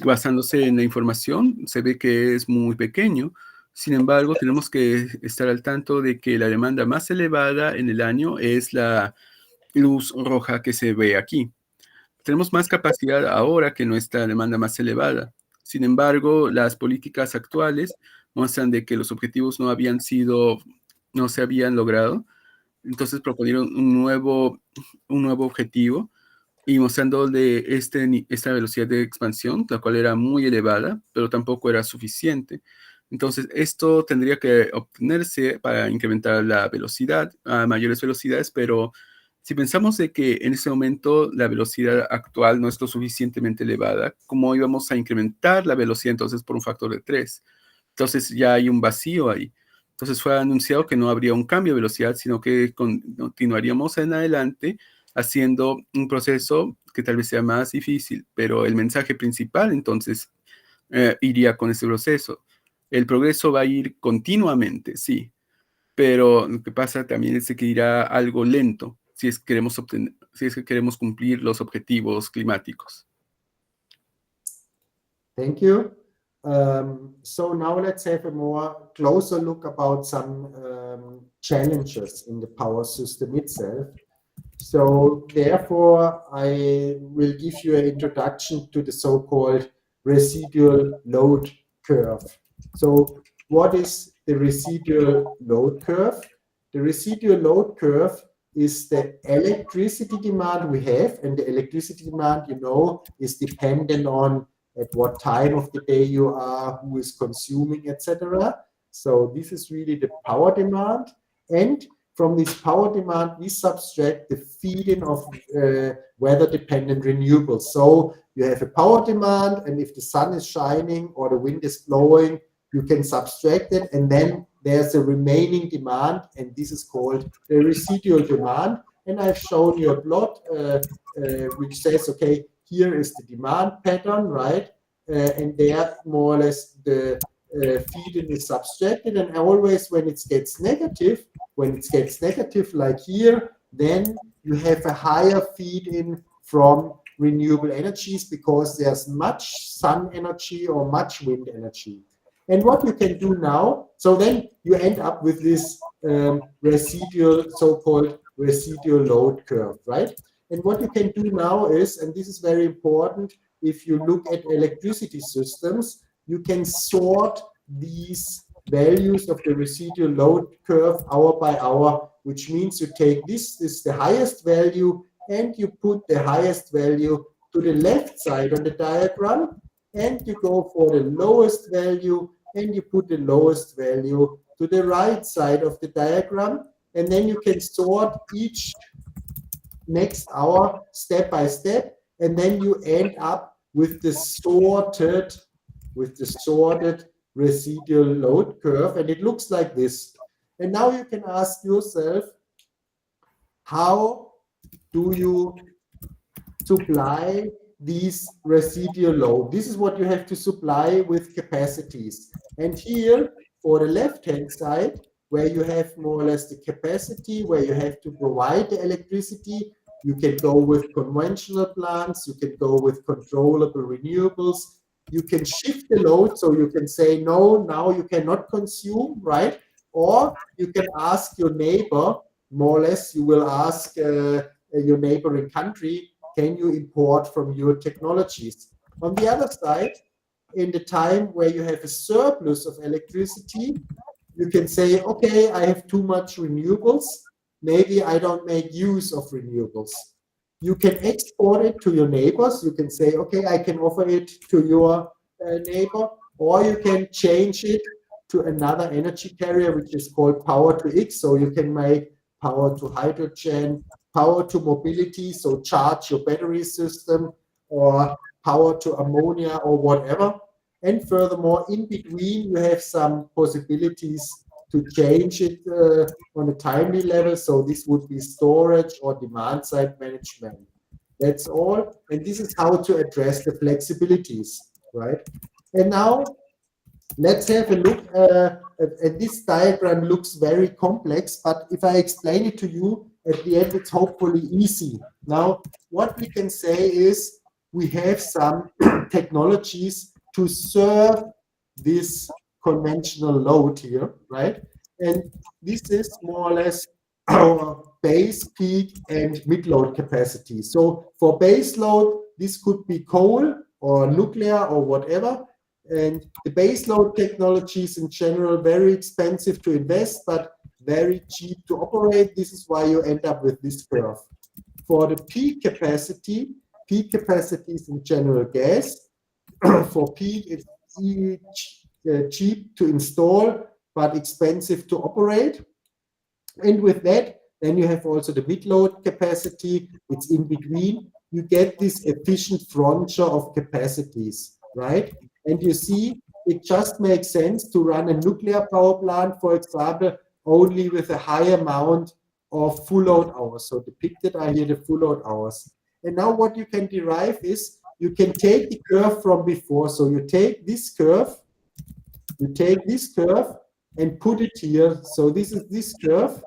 Basándose en la información, se ve que es muy pequeño. Sin embargo, tenemos que estar al tanto de que la demanda más elevada en el año es la luz roja que se ve aquí. Tenemos más capacidad ahora que nuestra demanda más elevada. Sin embargo, las políticas actuales muestran de que los objetivos no se habían logrado. Entonces proponieron un nuevo objetivo y mostrándole esta velocidad de expansión, la cual era muy elevada, pero tampoco era suficiente. Entonces, esto tendría que obtenerse para incrementar la velocidad a mayores velocidades, pero si pensamos de que en este momento la velocidad actual no es lo suficientemente elevada, ¿cómo íbamos a incrementar la velocidad entonces por un factor de 3? Entonces ya hay un vacío ahí. Entonces fue anunciado que no habría un cambio de velocidad, sino que continuaríamos en adelante haciendo un proceso que tal vez sea más difícil, pero el mensaje principal entonces iría con ese proceso. El progreso va a ir continuamente, sí, pero lo que pasa también es que irá algo lento si es que queremos cumplir los objetivos climáticos. Thank you. So now let's have a more closer look about some challenges in the power system itself. So therefore, I will give you an introduction to the so-called residual load curve. So what is the residual load curve? The residual load curve is the electricity demand we have, and the electricity demand, you know, is dependent on at what time of the day you are, who is consuming, etc. So this is really the power demand. And from this power demand, we subtract the feed-in of weather-dependent renewables. So you have a power demand, and if the sun is shining or the wind is blowing, you can subtract it, and then there's a remaining demand, and this is called the residual demand. And I've shown you a plot which says, okay, here is the demand pattern, right? And there, more or less, the feed-in is subtracted, and always when it gets negative, like here, then you have a higher feed-in from renewable energies because there's much sun energy or much wind energy. And what you can do now, so then you end up with this so-called residual load curve, right? And what you can do now is, and this is very important, if you look at electricity systems, you can sort these values of the residual load curve hour by hour, which means you take this is the highest value, and you put the highest value to the left side on the diagram, and you go for the lowest value, and you put the lowest value to the right side of the diagram, and then you can sort each next hour step by step, and then you end up with the sorted residual load curve, and it looks like this. And now you can ask yourself, how do you supply these residual load? This is what you have to supply with capacities. And here, for the left-hand side, where you have more or less the capacity, where you have to provide the electricity, you can go with conventional plants, you can go with controllable renewables, you can shift the load, so you can say, no, now you cannot consume, right? Or you can ask your neighbor, more or less, you will ask your neighboring country, can you import from your technologies? On the other side, in the time where you have a surplus of electricity, you can say, okay, I have too much renewables. Maybe I don't make use of renewables. You can export it to your neighbors. You can say, okay, I can offer it to your neighbor, or you can change it to another energy carrier, which is called power to X. So you can make power to hydrogen, power to mobility, so charge your battery system, or power to ammonia or whatever. And furthermore, in between, you have some possibilities to change it on a timely level. So this would be storage or demand side management. That's all. And this is how to address the flexibilities, right? And now let's have a look at this diagram. Looks very complex, but if I explain it to you, at the end, it's hopefully easy. Now, what we can say is we have some technologies to serve this conventional load here, right? And this is more or less our base, peak, and mid-load capacity. So for base load, this could be coal or nuclear or whatever. And the base load technologies in general, very expensive to invest, but very cheap to operate. This is why you end up with this curve. For the peak capacity is in general gas. For peak, it's cheap to install, but expensive to operate. And with that, then you have also the mid-load capacity. It's in between. You get this efficient frontier of capacities, right? And you see, it just makes sense to run a nuclear power plant, for example, only with a high amount of full load hours. So depicted are here the full load hours. And now what you can derive is, you can take the curve from before. So you take this curve and put it here. So this is this curve.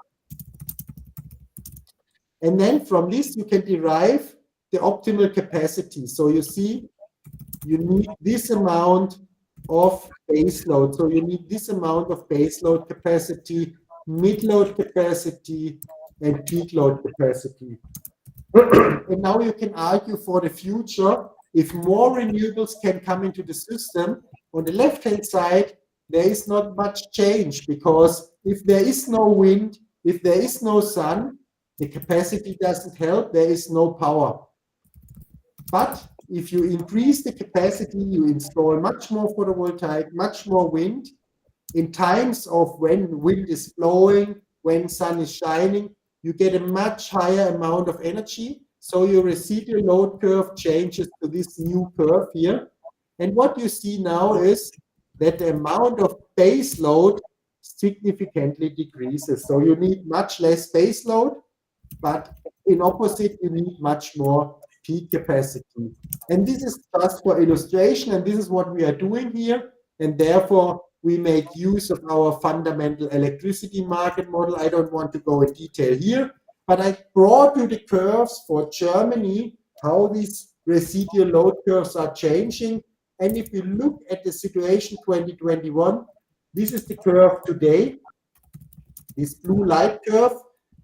And then from this, you can derive the optimal capacity. So you see, you need this amount of base load. So you need this amount of base load capacity, mid load capacity, and peak load capacity. And now you can argue for the future, if more renewables can come into the system, on the left-hand side, there is not much change, because if there is no wind, if there is no sun, the capacity doesn't help, there is no power. But if you increase the capacity, you install much more photovoltaic, much more wind. In times of when wind is blowing, when sun is shining, you get a much higher amount of energy. So your residual load curve changes to this new curve here. And what you see now is that the amount of base load significantly decreases. So you need much less base load, but in opposite, you need much more peak capacity. And this is just for illustration, and this is what we are doing here. And therefore, we make use of our fundamental electricity market model. I don't want to go in detail here, but I brought you the curves for Germany, how these residual load curves are changing. And if you look at the situation 2021, this is the curve today, this blue light curve.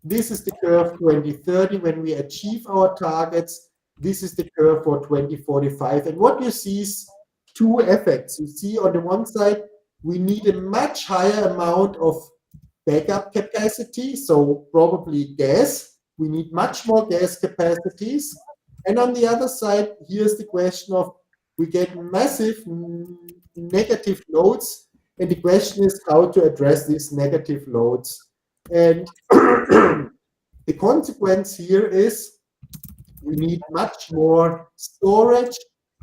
This is the curve 2030 when we achieve our targets. This is the curve for 2045. And what you see is two effects. You see on the one side, we need a much higher amount of backup capacity, so probably gas. We need much more gas capacities. And on the other side, here's the question of, we get massive negative loads, and the question is how to address these negative loads. And the consequence here is we need much more storage,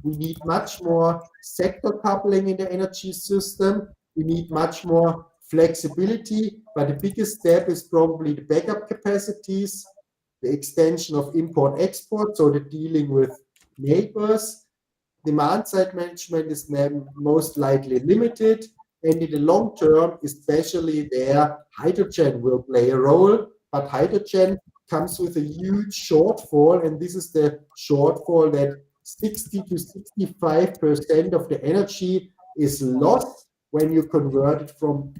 We need much more sector coupling in the energy system. We need much more flexibility, but the biggest step is probably the backup capacities, the extension of import-export, so the dealing with neighbors. Demand side management is then most likely limited, and in the long term, especially there, hydrogen will play a role, but hydrogen comes with a huge shortfall, and this is the shortfall that 60 to 65% of the energy is lost when you convert it from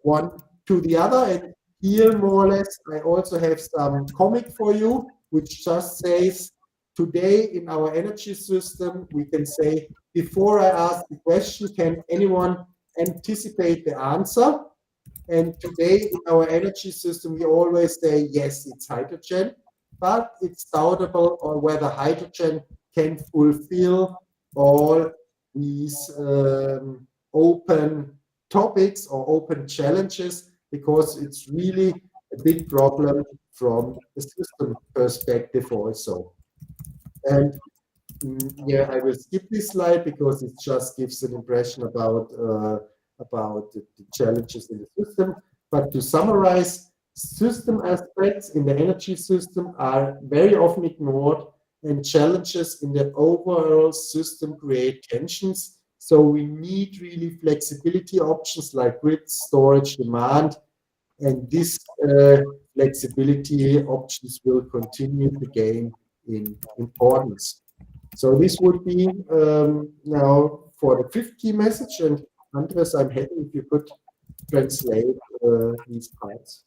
one to the other. And here, more or less, I also have some comic for you, which just says, today in our energy system, we can say, before I ask the question, can anyone anticipate the answer? And today in our energy system, we always say, yes, it's hydrogen, but it's doubtable on whether hydrogen can fulfill all these open topics or open challenges, because it's really a big problem from the system perspective also. And yeah, I will skip this slide because it just gives an impression about the challenges in the system. But to summarize, system aspects in the energy system are very often ignored, and challenges in the overall system create tensions. So we need really flexibility options like grid, storage, demand, and this flexibility options will continue to gain in importance. So this would be now for the fifth key message, and Andres, I'm happy if you could translate these parts.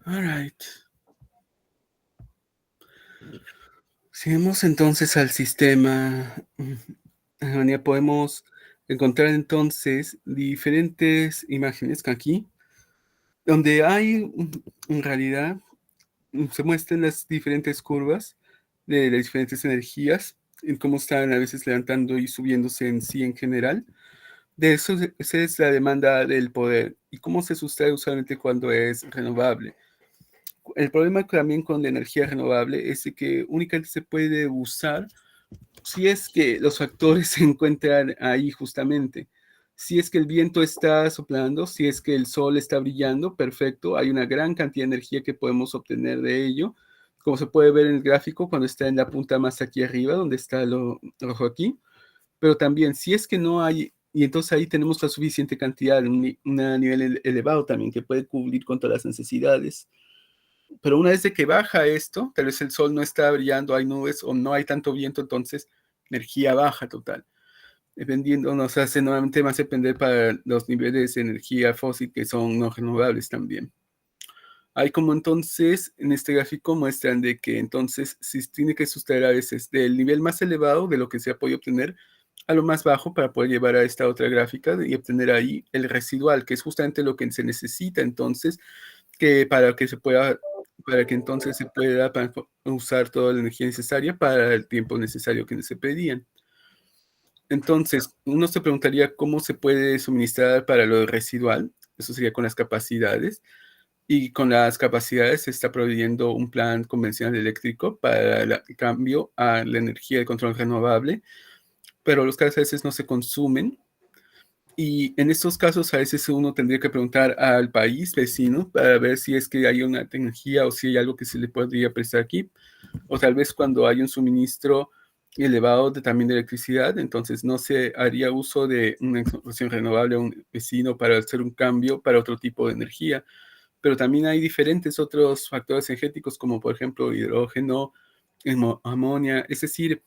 All right. Sigamos entonces al sistema. Podemos encontrar entonces diferentes imágenes que aquí, donde hay en realidad se muestran las diferentes curvas de las diferentes energías, en cómo están a veces levantando y subiéndose en sí en general. De eso, esa es la demanda del poder y cómo se sustrae usualmente cuando es renovable. El problema también con la energía renovable es que únicamente se puede usar si es que los factores se encuentran ahí justamente. Si es que el viento está soplando, si es que el sol está brillando, perfecto, hay una gran cantidad de energía que podemos obtener de ello, como se puede ver en el gráfico cuando está en la punta más aquí arriba, donde está lo rojo aquí, pero también si es que no hay, y entonces ahí tenemos la suficiente cantidad, un nivel elevado también que puede cubrir con todas las necesidades. Pero una vez de que baja esto, tal vez el sol no está brillando, hay nubes o no hay tanto viento, entonces energía baja total. Dependiendo, nos hace nuevamente más depender para los niveles de energía fósil que son no renovables también. Hay como entonces, en este gráfico muestran de que entonces se tiene que sustraer a veces del nivel más elevado de lo que se ha podido obtener a lo más bajo para poder llevar a esta otra gráfica y obtener ahí el residual, que es justamente lo que se necesita entonces para que entonces se pueda usar toda la energía necesaria para el tiempo necesario que se pedían. Entonces, uno se preguntaría cómo se puede suministrar para lo residual. Eso sería con las capacidades. Y con las capacidades se está proveyendo un plan convencional eléctrico para el cambio a la energía de control renovable, pero los casos a veces no se consumen. Y en estos casos a veces uno tendría que preguntar al país vecino para ver si es que hay una tecnología o si hay algo que se le podría prestar aquí. O tal vez cuando hay un suministro elevado también de electricidad, entonces no se haría uso de una explotación renovable a un vecino para hacer un cambio para otro tipo de energía. Pero también hay diferentes otros factores energéticos como por ejemplo hidrógeno, amonia, es decir,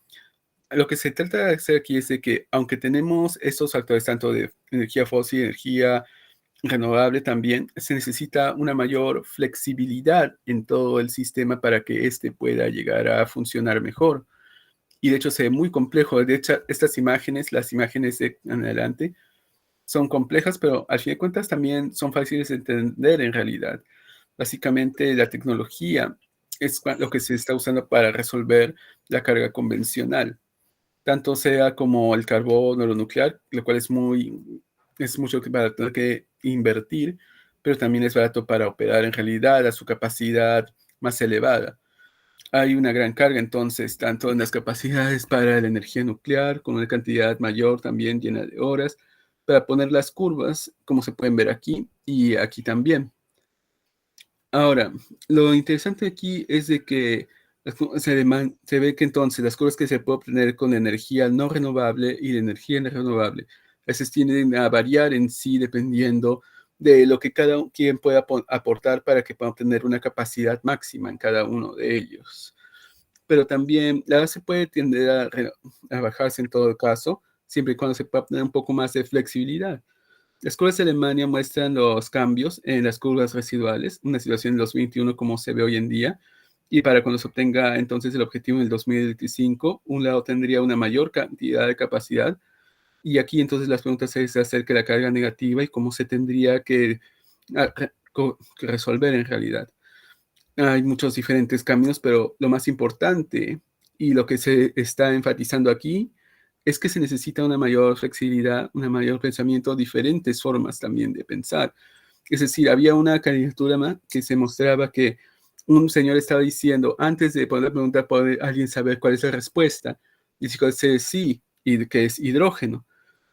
lo que se trata de hacer aquí es de que, aunque tenemos estos factores tanto de energía fósil, energía renovable también, se necesita una mayor flexibilidad en todo el sistema para que éste pueda llegar a funcionar mejor. Y de hecho se ve muy complejo. De hecho, estas imágenes, las imágenes de en adelante, son complejas, pero al fin de cuentas también son fáciles de entender en realidad. Básicamente, la tecnología es lo que se está usando para resolver la carga convencional, tanto sea como el carbón o lo nuclear, lo cual es mucho para tener que invertir, pero también es barato para operar en realidad a su capacidad más elevada. Hay una gran carga entonces, tanto en las capacidades para la energía nuclear, con una cantidad mayor también llena de horas, para poner las curvas, como se pueden ver aquí y aquí también. Ahora, lo interesante aquí es de que se ve que entonces las curvas que se puede obtener con energía no renovable y de energía no renovable, a veces tienden a variar en sí dependiendo de lo que cada quien pueda aportar para que pueda obtener una capacidad máxima en cada uno de ellos. Pero también la base puede tender a bajarse en todo caso, siempre y cuando se pueda obtener un poco más de flexibilidad. Las curvas de Alemania muestran los cambios en las curvas residuales, una situación en 2021 como se ve hoy en día, y para cuando se obtenga entonces el objetivo en el 2025, un lado tendría una mayor cantidad de capacidad, y aquí entonces las preguntas es acerca de la carga negativa y cómo se tendría que resolver en realidad. Hay muchos diferentes caminos, pero lo más importante y lo que se está enfatizando aquí es que se necesita una mayor flexibilidad, un mayor pensamiento, diferentes formas también de pensar. Es decir, había una caricatura que se mostraba que un señor estaba diciendo, antes de poder preguntar, ¿puede alguien saber cuál es la respuesta? Y si dice sí, y que es hidrógeno.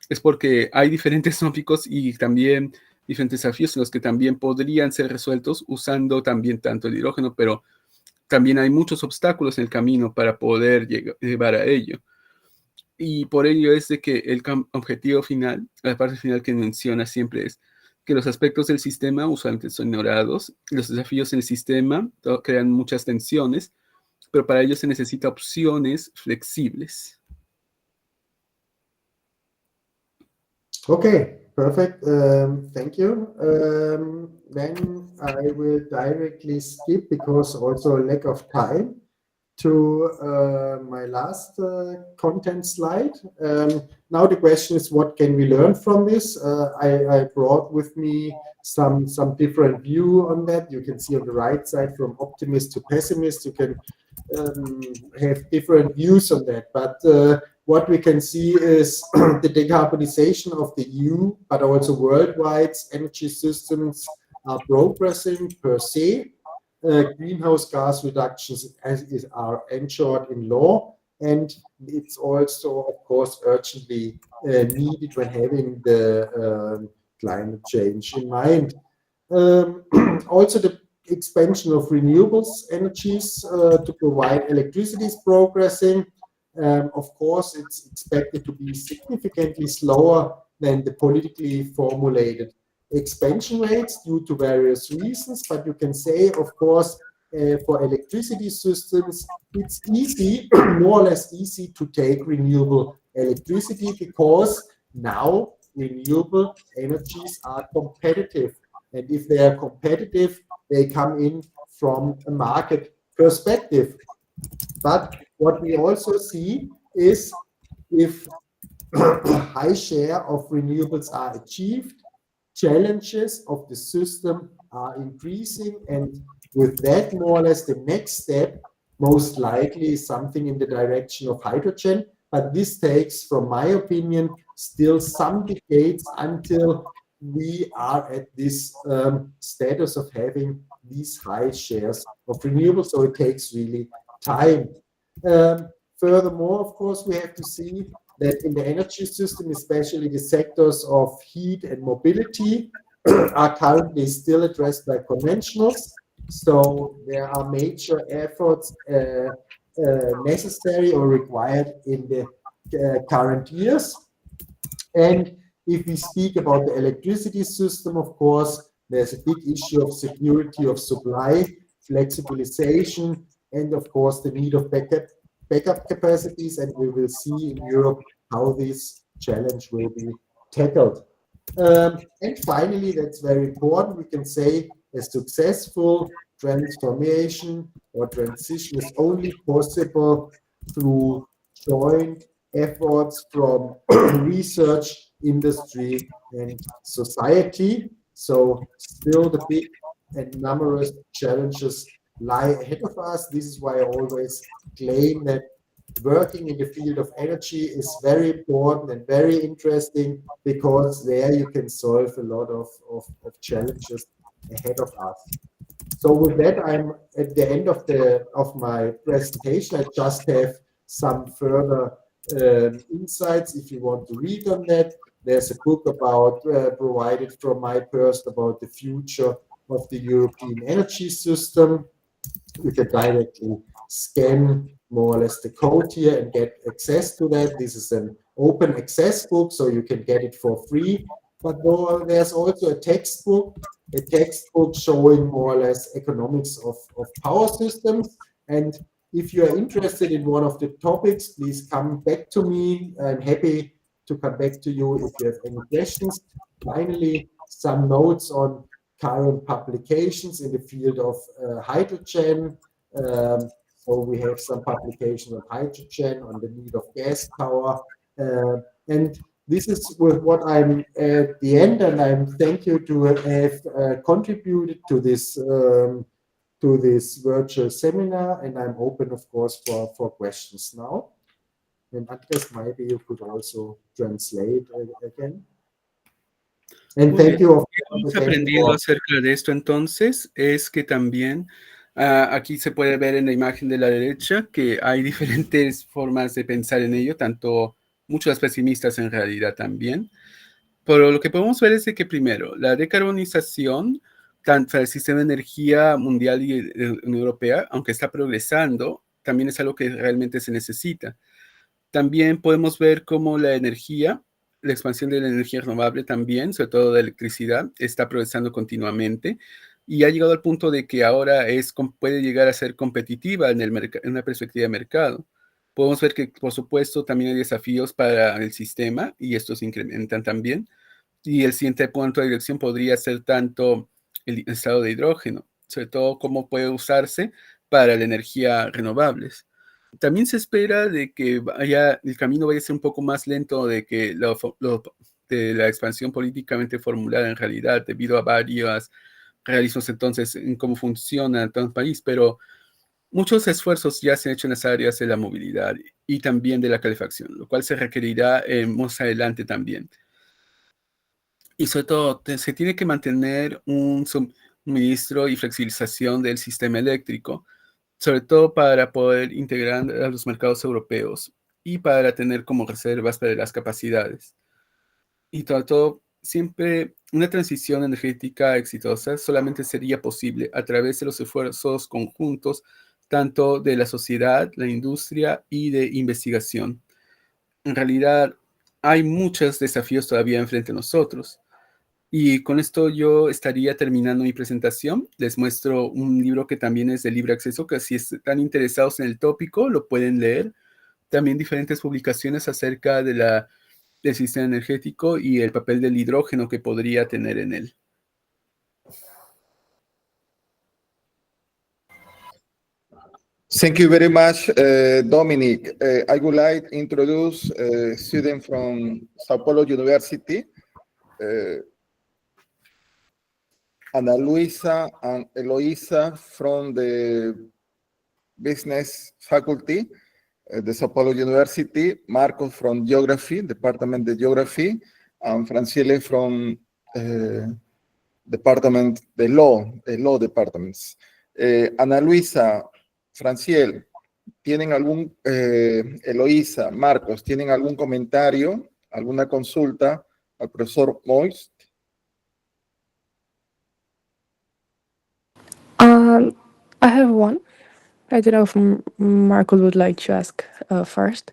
Es porque hay diferentes tópicos y también diferentes desafíos en los que también podrían ser resueltos usando también tanto el hidrógeno, pero también hay muchos obstáculos en el camino para poder llevar a ello. Y por ello es de que el objetivo final, la parte final que menciona siempre es que los aspectos del sistema usualmente son ignorados, los desafíos en el sistema crean muchas tensiones, pero para ello se necesita opciones flexibles. Okay, perfect. Thank you. Then I will directly skip, because also lack of time, to my last content slide. Now the question is, what can we learn from this? I brought with me some different view on that. You can see on the right side, from optimist to pessimist. You can have different views on that, but what we can see is the decarbonization of the EU, but also worldwide energy systems are progressing per se. Greenhouse gas reductions are ensured in law, and it's also, of course, urgently needed when having the climate change in mind. Also, the expansion of renewables energies to provide electricity is progressing. Of course, it's expected to be significantly slower than the politically formulated expansion rates due to various reasons, but you can say, of course, for electricity systems, it's easy, more or less easy, to take renewable electricity, because now renewable energies are competitive. And if they are competitive, they come in from a market perspective. But what we also see is, if a high share of renewables are achieved, challenges of the system are increasing, and with that, more or less, the next step most likely is something in the direction of hydrogen. But this takes, from my opinion, still some decades until we are at this status of having these high shares of renewables. So it takes really time. Furthermore, of course, we have to see that in the energy system, especially the sectors of heat and mobility, are currently still addressed by conventionals. So there are major efforts necessary or required in the current years. And if we speak about the electricity system, of course, there's a big issue of security of supply, flexibilization, and of course the need of backup capacities, and we will see in Europe how this challenge will be tackled. And finally, that's very important, we can say a successful transformation or transition is only possible through joint efforts from research, industry, and society. So still the big and numerous challenges lie ahead of us. This is why I always claim that working in the field of energy is very important and very interesting, because there you can solve a lot of challenges ahead of us. So with that, I'm at the end of my presentation. I just have some further insights if you want to read on that. There's a book about provided from my purse about the future of the European energy system. You can directly scan more or less the code here and get access to that. This is an open access book, so you can get it for free. But there's also a textbook showing more or less economics of power systems. And if you are interested in one of the topics, please come back to me. I'm happy to come back to you if you have any questions. Finally, some notes on current publications in the field of hydrogen. So we have some publications on hydrogen, on the need of gas power. And this is what I'm at the end, and I'm thank you to have contributed to this virtual seminar, and I'm open, of course, for questions now. And Andres, maybe you could also translate again. And Muy thank bien. you. Lo que hemos aprendido acerca de esto entonces es que también aquí se puede ver en la imagen de la derecha que hay diferentes formas de pensar en ello, tanto muchas pesimistas en realidad también. Pero lo que podemos ver es de que primero, la decarbonización, tanto del sistema de energía mundial y de la Unión Europea, aunque está progresando, también es algo que realmente se necesita. También podemos ver cómo la energía, la expansión de la energía renovable también, sobre todo de electricidad, está progresando continuamente y ha llegado al punto de que ahora puede llegar a ser competitiva en una perspectiva de mercado. Podemos ver que, por supuesto, también hay desafíos para el sistema y estos se incrementan también. Y el siguiente punto de dirección podría ser tanto el estado de hidrógeno, sobre todo cómo puede usarse para la energía renovables. También se espera de que el camino vaya a ser un poco más lento de que de la expansión políticamente formulada en realidad, debido a varios realismos entonces en cómo funciona todo el país, pero muchos esfuerzos ya se han hecho en las áreas de la movilidad y también de la calefacción, lo cual se requerirá más adelante también. Y sobre todo, se tiene que mantener un suministro y flexibilización del sistema eléctrico, sobre todo para poder integrar a los mercados europeos y para tener como reservas para las capacidades. Y todo, siempre una transición energética exitosa solamente sería posible a través de los esfuerzos conjuntos, tanto de la sociedad, la industria y de investigación. En realidad, hay muchos desafíos todavía enfrente de nosotros. Y con esto yo estaría terminando mi presentación. Les muestro un libro que también es de libre acceso, que si están interesados en el tópico, lo pueden leer. También diferentes publicaciones acerca del sistema energético y el papel del hidrógeno que podría tener en él. Thank you very much, Dominik. I would like to introduce a student from Sao Paulo University, Ana Luisa and Eloisa from the business faculty, the Sao Paulo University, Marcos from geography, department of geography, and Franciele from department, the law departments. Ana Luisa, Franciel, ¿tienen Eloisa, Marcos, ¿tienen algún comentario, alguna consulta al profesor Most? I have one. I don't know if Marcos would like to ask first.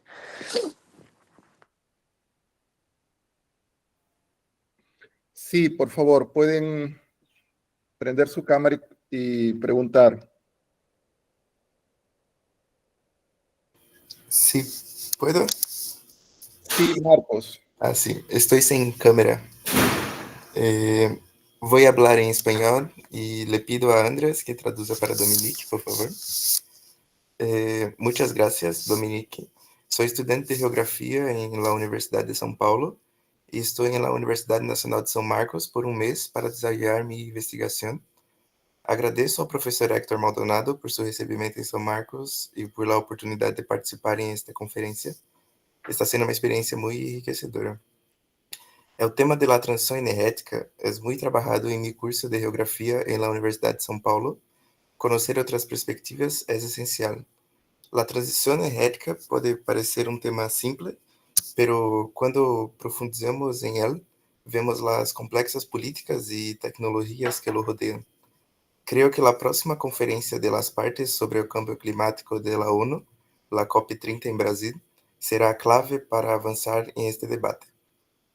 Sí, por favor, pueden prender su cámara y preguntar. Sí, ¿puedo? Sí, Marcos. Sí, estoy sin cámara. Voy a hablar en español y le pido a Andrés que traduzca para Dominik, por favor. Muchas gracias, Dominik. Soy estudiante de geografía en la Universidad de São Paulo y estoy en la Universidad Nacional de São Marcos por un mes para desarrollar mi investigación. Agradeço ao professor Héctor Maldonado por seu recebimento em São Marcos e por a oportunidade de participar em esta conferência. Está sendo uma experiência muito enriquecedora. El tema de la transición energética es muy trabajado en mi curso de geografía en la Universidad de São Paulo. Conocer otras perspectivas es esencial. La transición energética puede parecer un tema simple, pero cuando profundizamos en él, vemos las complexas políticas y tecnologías que lo rodean. Creo que la próxima conferencia de las partes sobre el cambio climático de la ONU, la COP30 en Brasil, será clave para avanzar en este debate.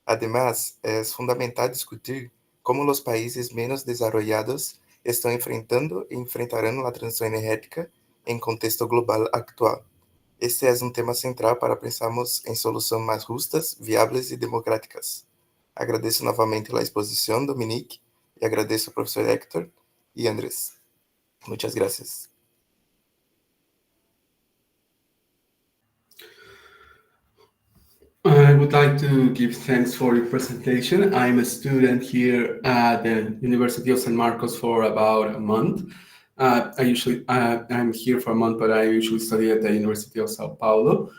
Además, es fundamental discutir cómo los países menos desarrollados están enfrentando y enfrentarán la transición energética en contexto global actual. Este es un tema central para pensarmos en soluciones más justas, viables y democráticas. Agradezco nuevamente la exposición, Dominik, y agradezco al profesor Héctor y Andrés. Muchas gracias. I would like to give thanks for your presentation. I'm a student here at the University of San Marcos for about a month. I'm here for a month, but I usually study at the University of Sao Paulo.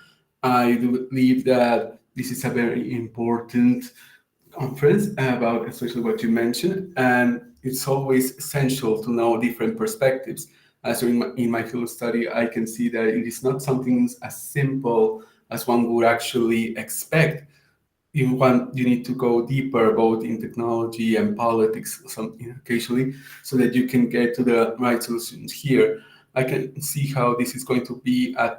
I do believe that this is a very important conference about especially what you mentioned, and it's always essential to know different perspectives. As in my field of study, I can see that it is not something as simple as one would actually expect. You need to go deeper, both in technology and politics, occasionally, so that you can get to the right solutions here. I can see how this is going to be a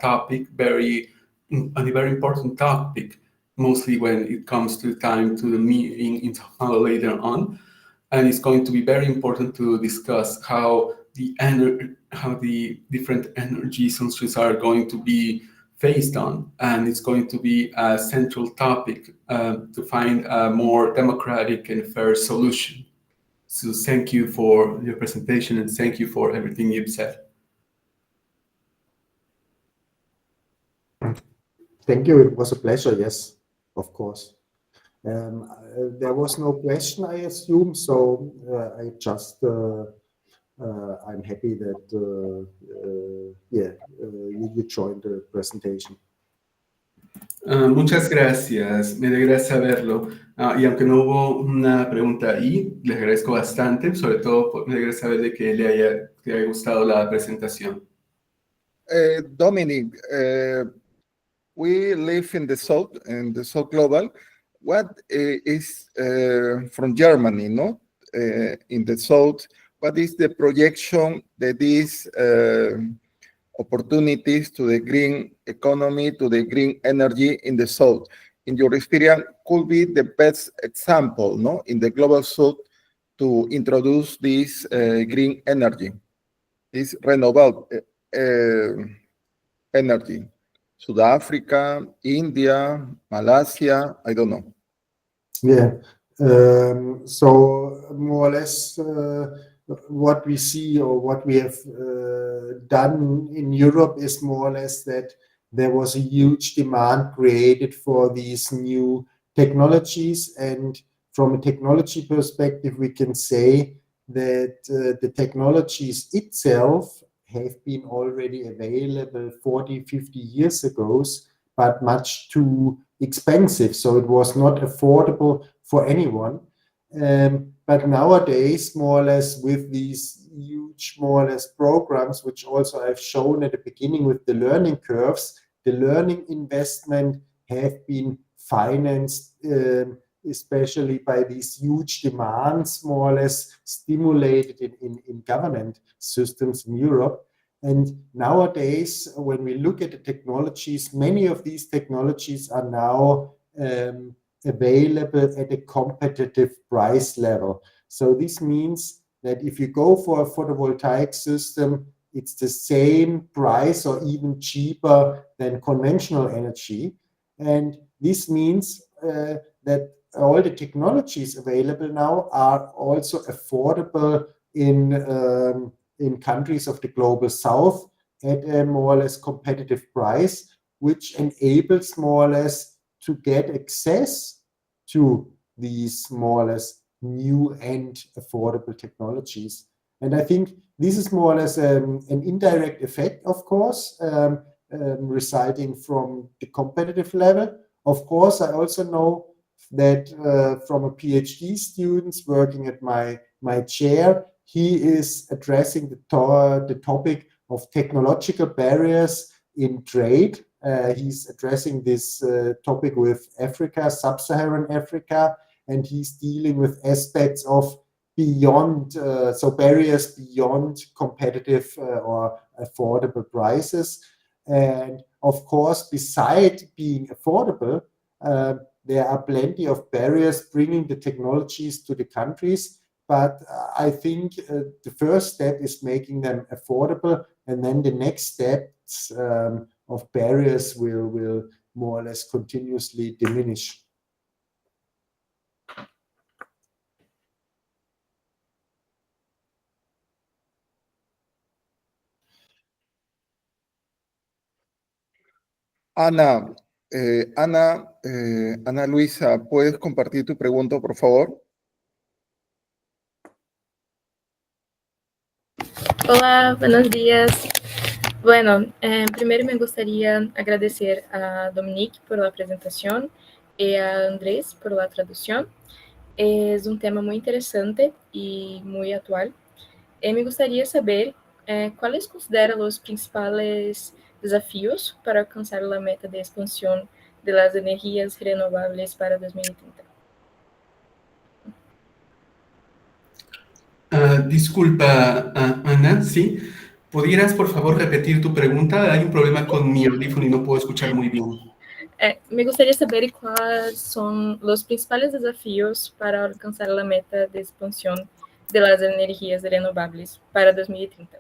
very important topic, mostly when it comes to time to the meeting in Sao Paulo later on. And it's going to be very important to discuss how the different energy sources are going to be faced on, and it's going to be a central topic to find a more democratic and fair solution. So thank you for your presentation, and thank you for everything you've said. Thank you. It was a pleasure. Yes, of course. There was no question, I assume, so I just I'm happy that you joined the presentation. Muchas gracias, me alegra saberlo. Y aunque no hubo una pregunta ahí, le agradezco bastante, sobre todo me alegra saber de que le haya gustado la presentación. Dominik, we live in the South Global. What is from Germany, no? In the South, what is the projection that these opportunities to the green economy, to the green energy in the South, in your experience, could be the best example, no, in the global South to introduce this green energy, this renewable energy? South Africa, India, Malaysia, I don't know. Yeah, so more or less what we see or what we have done in Europe is more or less that there was a huge demand created for these new technologies, and from a technology perspective we can say that the technologies itself have been already available 40-50 years ago, but much too expensive, so it was not affordable for anyone. But nowadays, more or less, with these huge, more or less, programs, which also I've shown at the beginning with the learning curves, the learning investment have been financed, especially by these huge demands, more or less stimulated in government systems in Europe. And nowadays, when we look at the technologies, many of these technologies are now available at a competitive price level. So this means that if you go for a photovoltaic system, it's the same price or even cheaper than conventional energy. And this means that all the technologies available now are also affordable in countries of the global South at a more or less competitive price, which enables more or less to get access to these more or less new and affordable technologies. And I think this is more or less an indirect effect, of course, resulting from the competitive level. Of course, I also know that from a PhD student working at my chair, he is addressing the topic of technological barriers in trade. He's addressing this topic with Africa, sub-Saharan Africa, and he's dealing with aspects of beyond, so barriers beyond competitive or affordable prices. And of course, beside being affordable, there are plenty of barriers bringing the technologies to the countries. But I think the first step is making them affordable, and then the next steps of barriers will more or less continuously diminish. Ana, Ana Luisa, ¿puedes compartir tu pregunta, por favor? Hola, buenos días. Bueno, primero me gustaría agradecer a Dominik por la presentación y a Andrés por la traducción. Es un tema muy interesante y muy actual. Me gustaría saber cuáles considera los principales desafíos para alcanzar la meta de expansión de las energías renovables para 2030. Disculpa, Ana, ¿sí? ¿Pudieras, por favor, repetir tu pregunta? Hay un problema con mi audífono y no puedo escuchar muy bien. Me gustaría saber cuáles son los principales desafíos para alcanzar la meta de expansión de las energías renovables para 2030.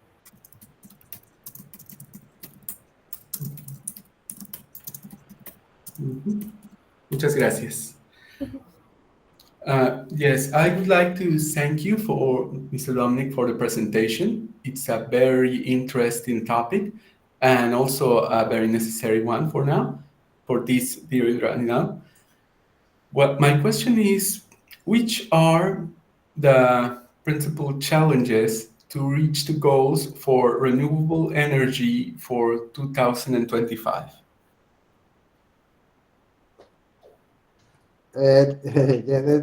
Muchas gracias. Yes, I would like to thank you for Mr. Dominik for the presentation. It's a very interesting topic and also a very necessary one for now, for this period right now. Well, my question is, which are the principal challenges to reach the goals for renewable energy for 2025? Yeah,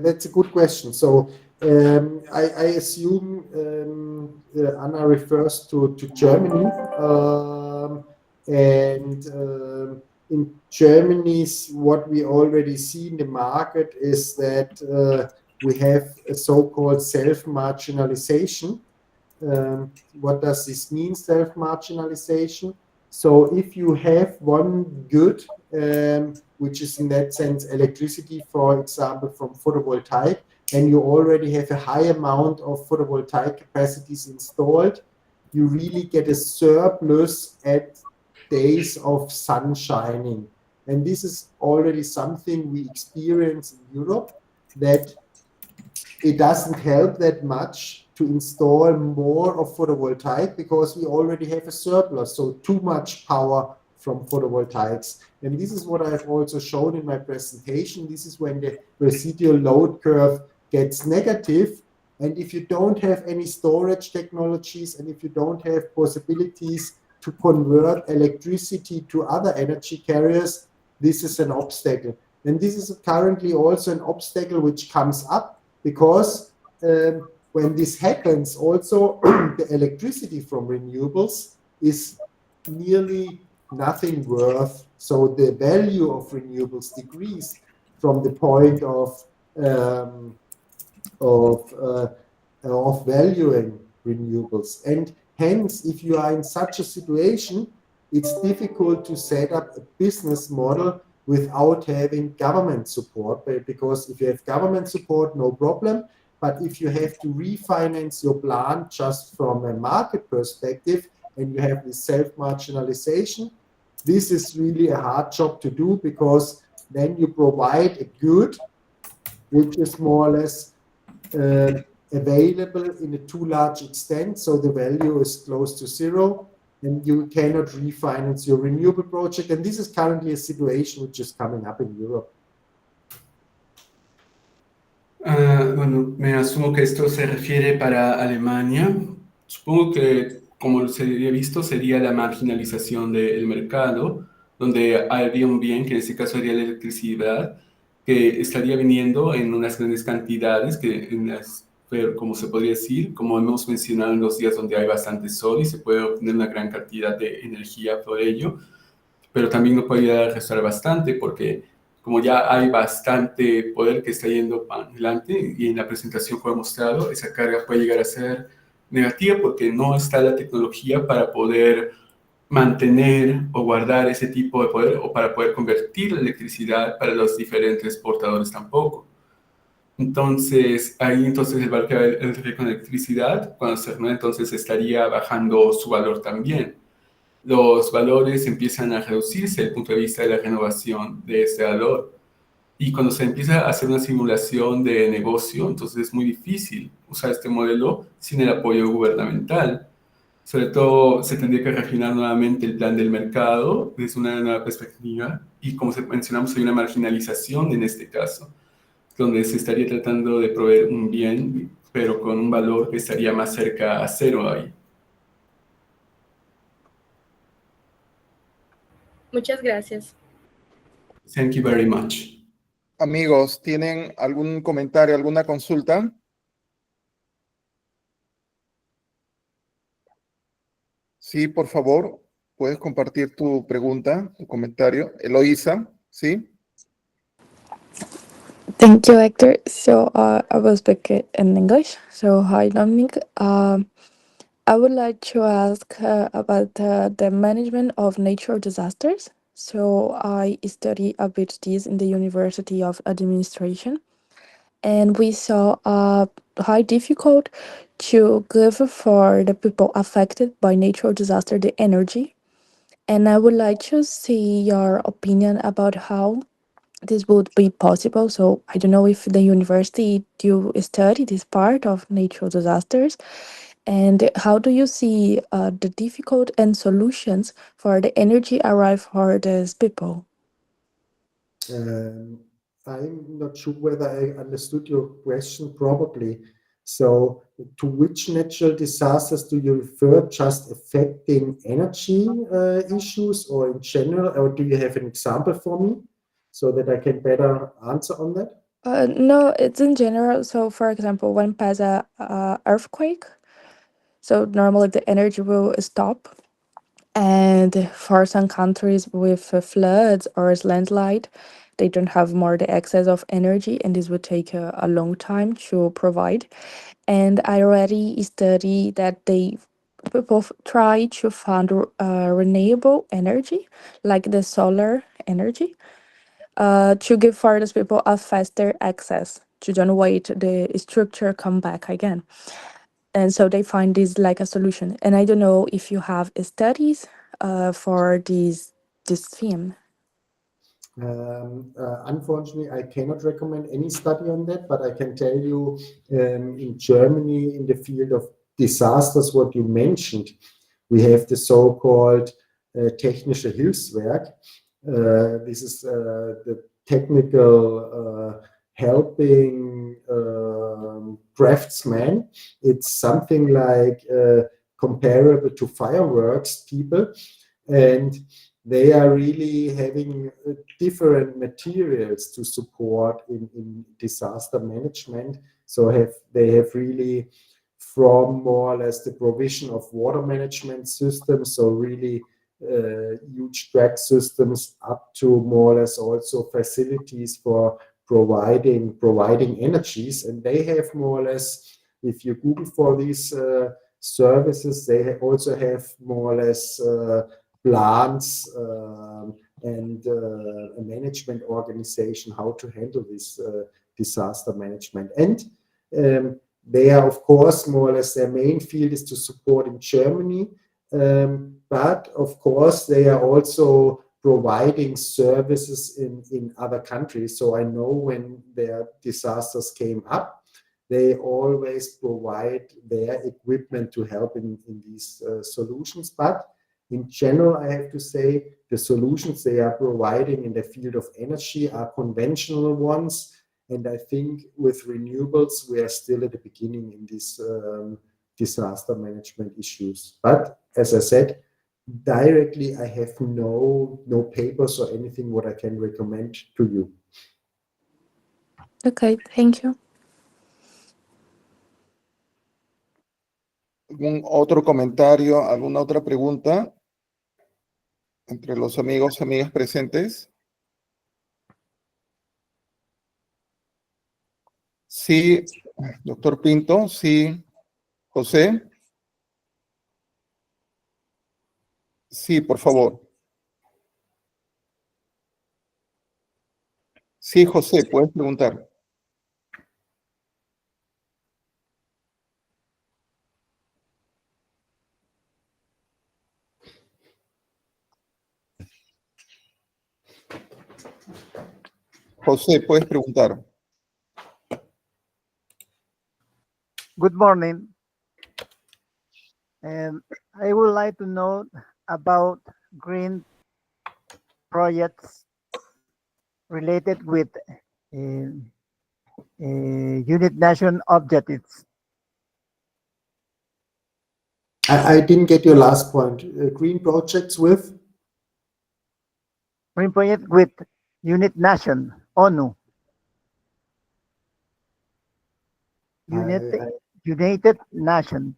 that's a good question. So I assume Anna refers to Germany, and in Germany, what we already see in the market is that we have a so-called self-marginalization. What does this mean, self-marginalization? So if you have one good, which is in that sense electricity, for example, from photovoltaic, and you already have a high amount of photovoltaic capacities installed, you really get a surplus at days of sun shining. And this is already something we experience in Europe, that it doesn't help that much to install more of photovoltaic because we already have a surplus, so too much power from photovoltaics. And this is what I've also shown in my presentation. This is when the residual load curve gets negative. And if you don't have any storage technologies, and if you don't have possibilities to convert electricity to other energy carriers, this is an obstacle. And this is currently also an obstacle which comes up because when this happens, also the electricity from renewables is nearly nothing worth. So the value of renewables decreased from the point of valuing renewables. And hence, if you are in such a situation, it's difficult to set up a business model without having government support, because if you have government support, no problem. But if you have to refinance your plant just from a market perspective, and you have this self-marginalization, this is really a hard job to do, because then you provide a good which is more or less available in a too large extent, so the value is close to zero, and you cannot refinance your renewable project. And this is currently a situation which is coming up in Europe. Bueno, me asumo que esto se refiere para Alemania, Supongo que, como se había visto, sería la marginalización del mercado, donde habría un bien, que en este caso sería la electricidad, que estaría viniendo en unas grandes cantidades, pero como se podría decir, como hemos mencionado en los días donde hay bastante sol y se puede obtener una gran cantidad de energía por ello, pero también no podría restar bastante porque como ya hay bastante poder que está yendo para adelante y en la presentación fue mostrado, esa carga puede llegar a ser negativa porque no está la tecnología para poder mantener o guardar ese tipo de poder o para poder convertir la electricidad para los diferentes portadores tampoco. Entonces, ahí entonces el valor que va a entrar con electricidad, cuando se renueve, entonces estaría bajando su valor también. Los valores empiezan a reducirse desde el punto de vista de la renovación de ese valor. Y cuando se empieza a hacer una simulación de negocio, entonces es muy difícil usar este modelo sin el apoyo gubernamental. Sobre todo se tendría que refinar nuevamente el plan del mercado desde una nueva perspectiva y como mencionamos hay una marginalización en este caso, donde se estaría tratando de proveer un bien, pero con un valor que estaría más cerca a cero ahí. Muchas gracias. Thank you very much. Amigos, ¿tienen algún comentario, alguna consulta? Sí, por favor, puedes compartir tu pregunta, tu comentario. Eloísa, ¿sí? Thank you, Hector. So I will speak it in English. So hi, Dominik. I would like to ask about the management of natural disasters. So I study a bit this in the University of Administration, and we saw how difficult to give for the people affected by natural disaster the energy. And I would like to see your opinion about how this would be possible. So I don't know if the university do study this part of natural disasters, and how do you see the difficult and solutions for the energy arrive for these people? I'm not sure whether I understood your question properly. So, to which natural disasters do you refer? Just affecting energy issues, or in general, or do you have an example for me so that I can better answer on that? No, it's in general. So, for example, when there's a earthquake, so normally the energy will stop. And for some countries with floods or landslide, they don't have more the excess of energy, and this would take a long time to provide. And I already study that people try to find renewable energy, like the solar energy, to give for those people a faster access to don't wait the structure come back again. And so they find this like a solution. And I don't know if you have studies for this theme. Unfortunately, I cannot recommend any study on that, but I can tell you in Germany, in the field of disasters, what you mentioned, we have the so-called Technische Hilfswerk. This is the technical helping craftsman. It's something like comparable to fireworks people, and they are really having different materials to support in disaster management. So they have really, from more or less the provision of water management systems, so really huge track systems, up to more or less also facilities for providing energies. And they have more or less, if you Google for these services, they also have more or less plans and a management organization how to handle this disaster management. And they are, of course, more or less their main field is to support in Germany, but of course they are also providing services in other countries. So I know when their disasters came up, they always provide their equipment to help in these solutions. But in general, I have to say the solutions they are providing in the field of energy are conventional ones. And I think with renewables, we are still at the beginning in this disaster management issues. But as I said, directly I have no papers or anything what I can recommend to you. Okay, thank you. ¿Algún otro comentario, alguna otra pregunta entre los amigos, amigas presentes? Sí, doctor Pinto, sí, José. Sí, por favor. Sí, José, puedes preguntar. José, puedes preguntar. Good morning. I would like to know about green projects related with unit nation objectives. I didn't get your last point. Green projects with? Green project with unit nation, ONU. United Nation.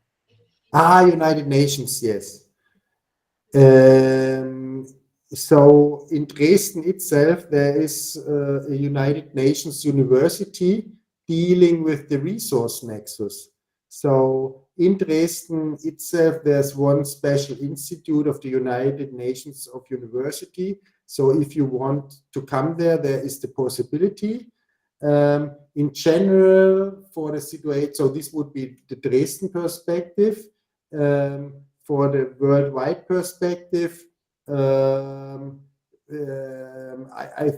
United Nations, yes. So in Dresden itself, there is a United Nations university dealing with the resource nexus. So in Dresden itself, there's one special institute of the United Nations of University. So if you want to come there, there is the possibility. In general, for the situation, so this would be the Dresden perspective. For the worldwide perspective, I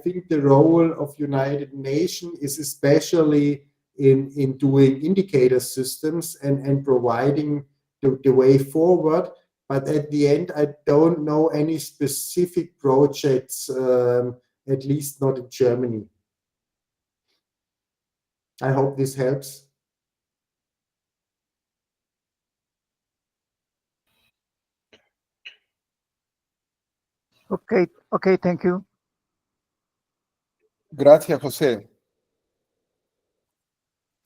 think the role of United Nations is especially in doing indicator systems and providing the way forward. But at the end, I don't know any specific projects, at least not in Germany. I hope this helps. Okay, thank you. Gracias, José.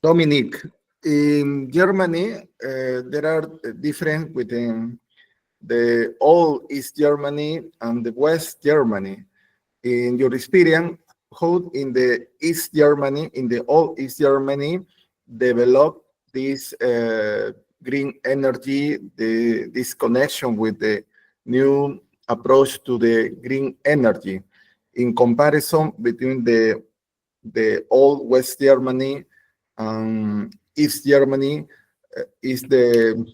Dominik, in Germany, there are different within the old East Germany and the West Germany. In your experience, how in the East Germany, in the old East Germany, develop this green energy, this connection with the new approach to the green energy, in comparison between the old West Germany and East Germany, is the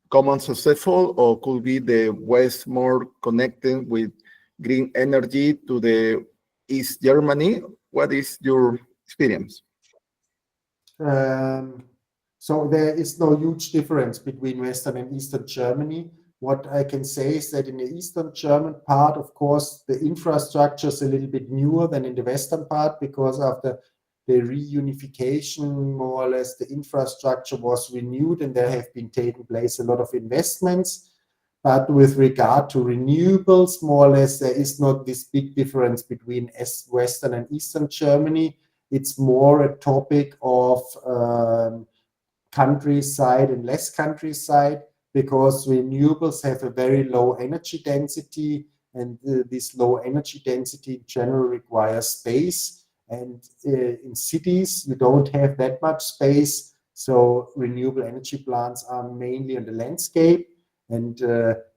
common successful, or could be the West more connected with green energy to the East Germany? What is your experience? So there is no huge difference between Western and Eastern Germany. What I can say is that in the Eastern German part, of course, the infrastructure is a little bit newer than in the Western part, because after the reunification, more or less, the infrastructure was renewed and there have been taken place a lot of investments. But with regard to renewables, more or less, there is not this big difference between Western and Eastern Germany. It's more a topic of countryside and less countryside, because renewables have a very low energy density, and this low energy density in general requires space. And in cities, you don't have that much space. So renewable energy plants are mainly on the landscape. And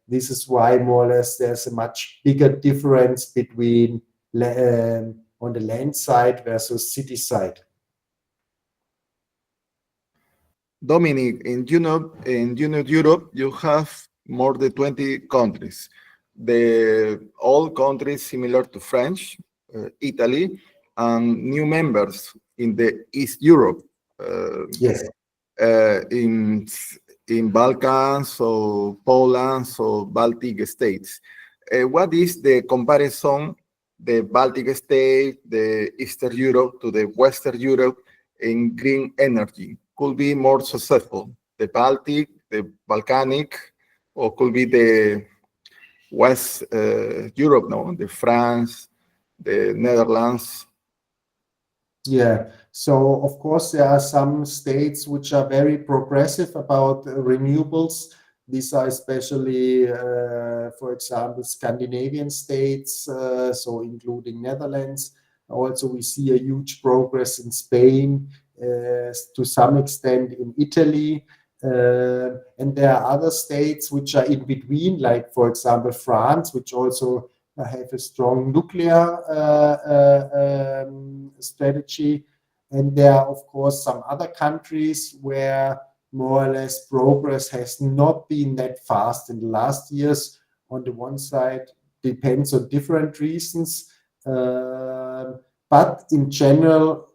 this is why more or less there's a much bigger difference between on the land side versus city side. Dominik, in Europe, you have more than 20 countries. All countries similar to French, Italy, and new members in the East Europe. Yes. In Balkans, so Poland, so Baltic states. What is the comparison, the Baltic states, the Eastern Europe to the Western Europe in green energy? Could be more successful the Baltic, the Balkanic, or could be the West Europe, no, the France, the Netherlands. Yeah, so of course there are some states which are very progressive about renewables. These are especially, for example, Scandinavian states, so including Netherlands. Also, we see a huge progress in Spain, to some extent in Italy. And there are other states which are in between, like, for example, France, which also have a strong nuclear strategy. And there are, of course, some other countries where more or less progress has not been that fast in the last years. On the one side, depends on different reasons. But in general,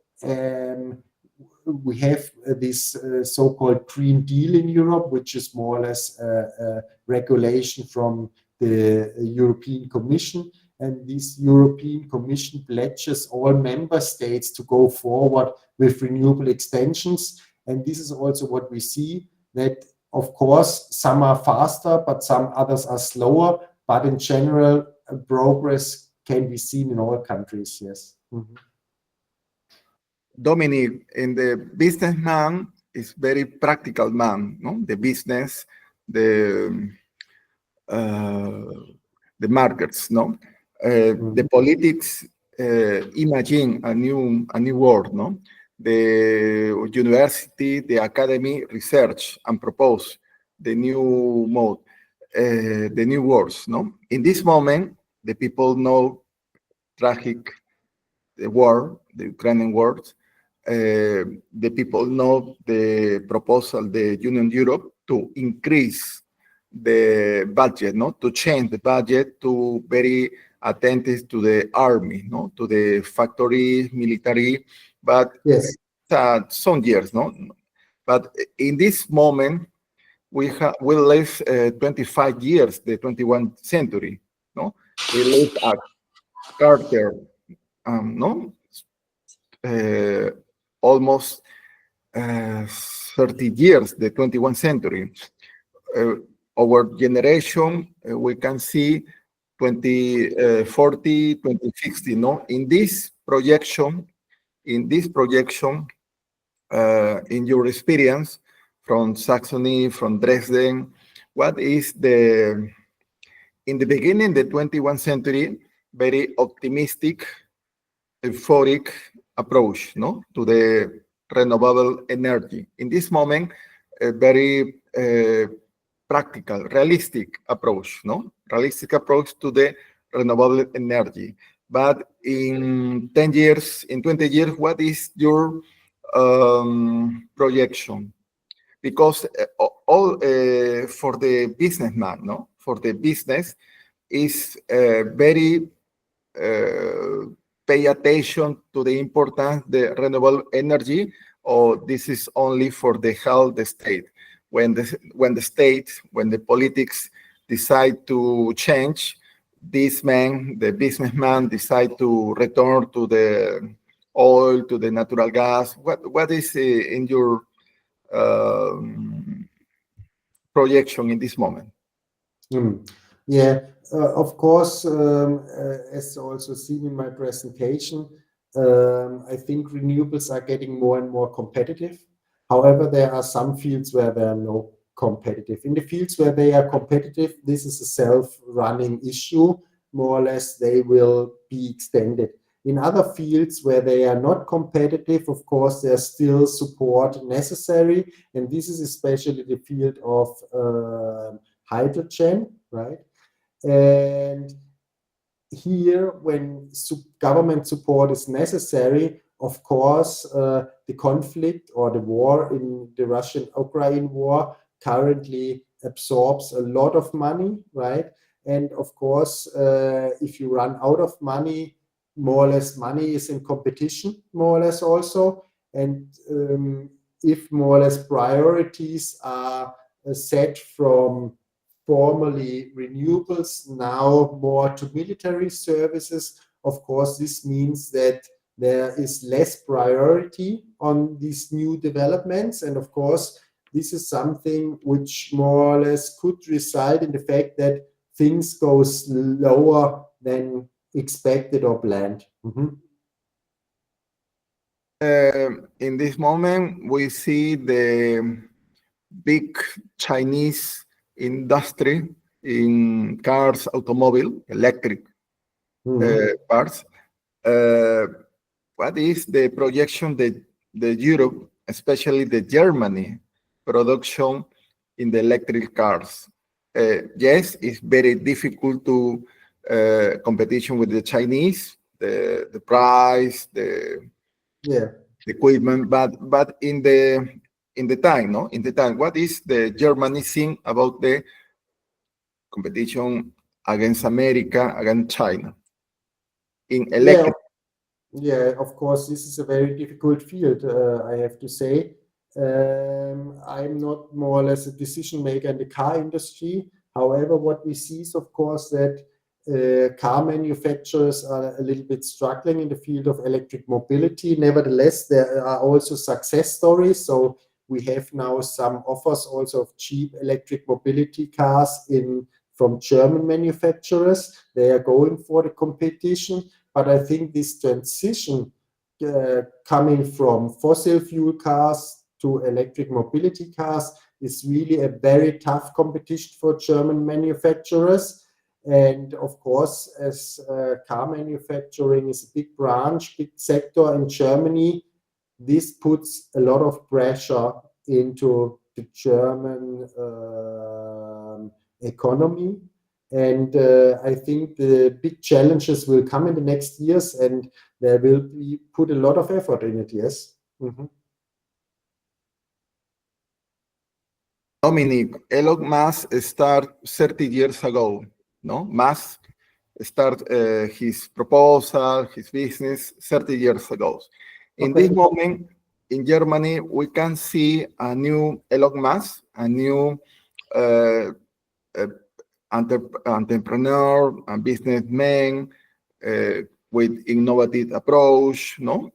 we have this so-called Green Deal in Europe, which is more or less a regulation from the European Commission. And this European Commission pledges all member states to go forward with renewable extensions. And this is also what we see, that of course some are faster, but some others are slower. But in general, progress can be seen in all countries, yes. Mm-hmm. Dominik, in the businessman is very practical man, no? The business, the markets, no? The politics imagine a new world, no? The university, the academy research and propose the new mode, the new words, no? In this moment, the people know tragic the war, the Ukrainian war. The people know the proposal, the Union Europe, to increase the budget, no, to change the budget to very attentive to the army, no, to the factory, military, but yes, some years, no. But in this moment, we live 25 years, the 21st century, no. We live at Carter, no, almost 30 years, the 21st century. Our generation, we can see 2040, 2060, no? In this projection, in your experience from Saxony, from Dresden, what is in the beginning, the 21st century, very optimistic, euphoric approach, no, to the renewable energy. In this moment, a very practical, realistic approach, no, realistic approach to the renewable energy. But in 10 years, in 20 years, what is your projection? Because all for the businessman, no, for the business is very pay attention to the importance the renewable energy, or this is only for the health the state. When the politics decide to change, the businessman decide to return to the oil, to the natural gas. What is in your projection in this moment? Yeah, of course, as also seen in my presentation, I think renewables are getting more and more competitive. However, there are some fields where they are not competitive. In the fields where they are competitive, this is a self-running issue. More or less, they will be extended. In other fields where they are not competitive, of course, there's still support necessary. And this is especially the field of hydrogen, right? And here, when government support is necessary, of course, the conflict or the war in the Russian-Ukraine war currently absorbs a lot of money, right? And of course, if you run out of money, more or less money is in competition, more or less also. And if more or less priorities are set from formerly renewables, now more to military services, of course, this means that there is less priority on these new developments. And of course, this is something which more or less could result in the fact that things go slower than expected or planned. In this moment, we see the big Chinese industry in cars, automobile, electric parts. What is the projection that the Europe, especially the Germany, production in the electric cars? Yes, it's very difficult to competition with the Chinese, the price, the equipment, but in the time, no? In the time, what is the Germany thing about the competition against America, against China in electric? Yeah, of course, this is a very difficult field, I have to say. I'm not more or less a decision maker in the car industry. However, what we see is, of course, that car manufacturers are a little bit struggling in the field of electric mobility. Nevertheless, there are also success stories. So we have now some offers also of cheap electric mobility cars from German manufacturers. They are going for the competition. But I think this transition coming from fossil fuel cars to electric mobility cars is really a very tough competition for German manufacturers. And of course, as car manufacturing is a big branch, big sector in Germany, this puts a lot of pressure into the German economy. And I think the big challenges will come in the next years, and there will be put a lot of effort in it, yes. Dominik, Elon Musk started 30 years ago, no? Musk started his proposal, his business 30 years ago. In this moment, in Germany, we can see a new Elon Musk, a new entrepreneur and businessman with innovative approach, no?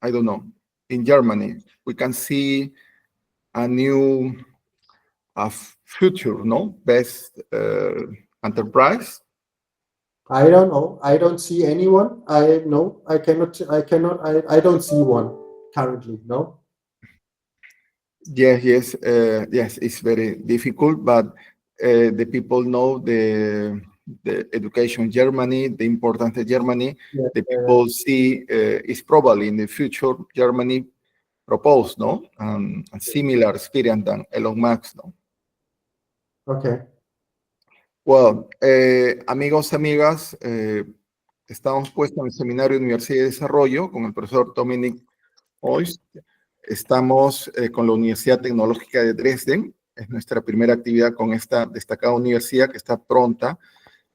I don't know. In Germany, we can see a new future, no? Best enterprise. I don't know. I don't see anyone. I don't see one currently, no? Yes, it's very difficult, but the people know the education in Germany, the importance of Germany. The people see it's probably in the future Germany propose, no? A similar experience than Elon Musk, no? Okay. Well, amigos, amigas, estamos puestos en el Seminario Universidad y Desarrollo con el profesor Dominik Most. Estamos con la Universidad Tecnológica de Dresden. Es nuestra primera actividad con esta destacada universidad que está pronta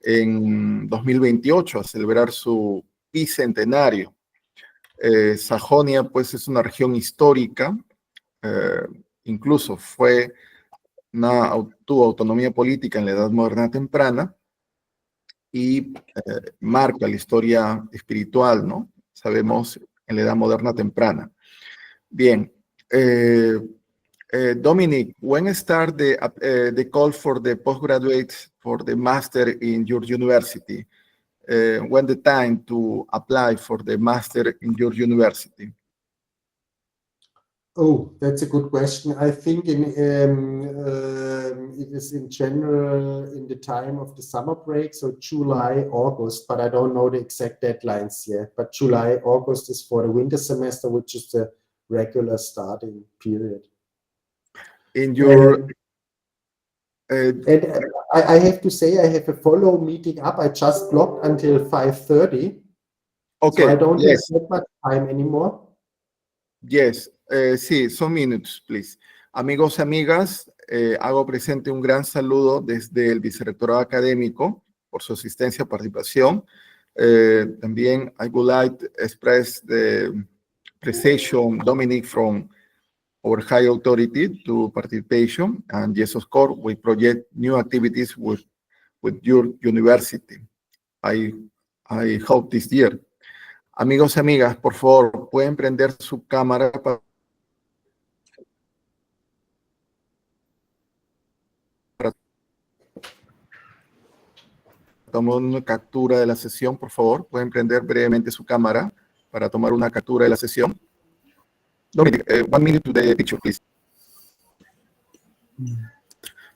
en 2028 a celebrar su bicentenario. Sajonia, pues, es una región histórica, incluso tuvo autonomía política en la Edad Moderna temprana y marca la historia espiritual, ¿no? Sabemos, en la Edad Moderna temprana. Bien. Dominik, when start the call for the postgraduates for the master in your university? When the time to apply for the master in your university? Oh, that's a good question. I think it is in general in the time of the summer break, so July, August, but I don't know the exact deadlines yet. But July, August is for the winter semester, which is the regular starting period. In your and I have to say I have a follow meeting up. I just blocked until 5:30. Okay. So I don't have that much time anymore. Yes. Sí, some minutes, please. Amigos, amigas, hago presente un gran saludo desde el vicerrectorado académico por su asistencia y participación. También I would like to express the appreciation, Dominik, from our high authority to participation. And yes, of course, we project new activities with your university. I hope this year. Amigos, amigas, por favor, pueden prender su cámara para tomar una captura de la sesión, por favor. Pueden prender brevemente su cámara para tomar una captura de la sesión. Dominik, 1 minute to the picture, please.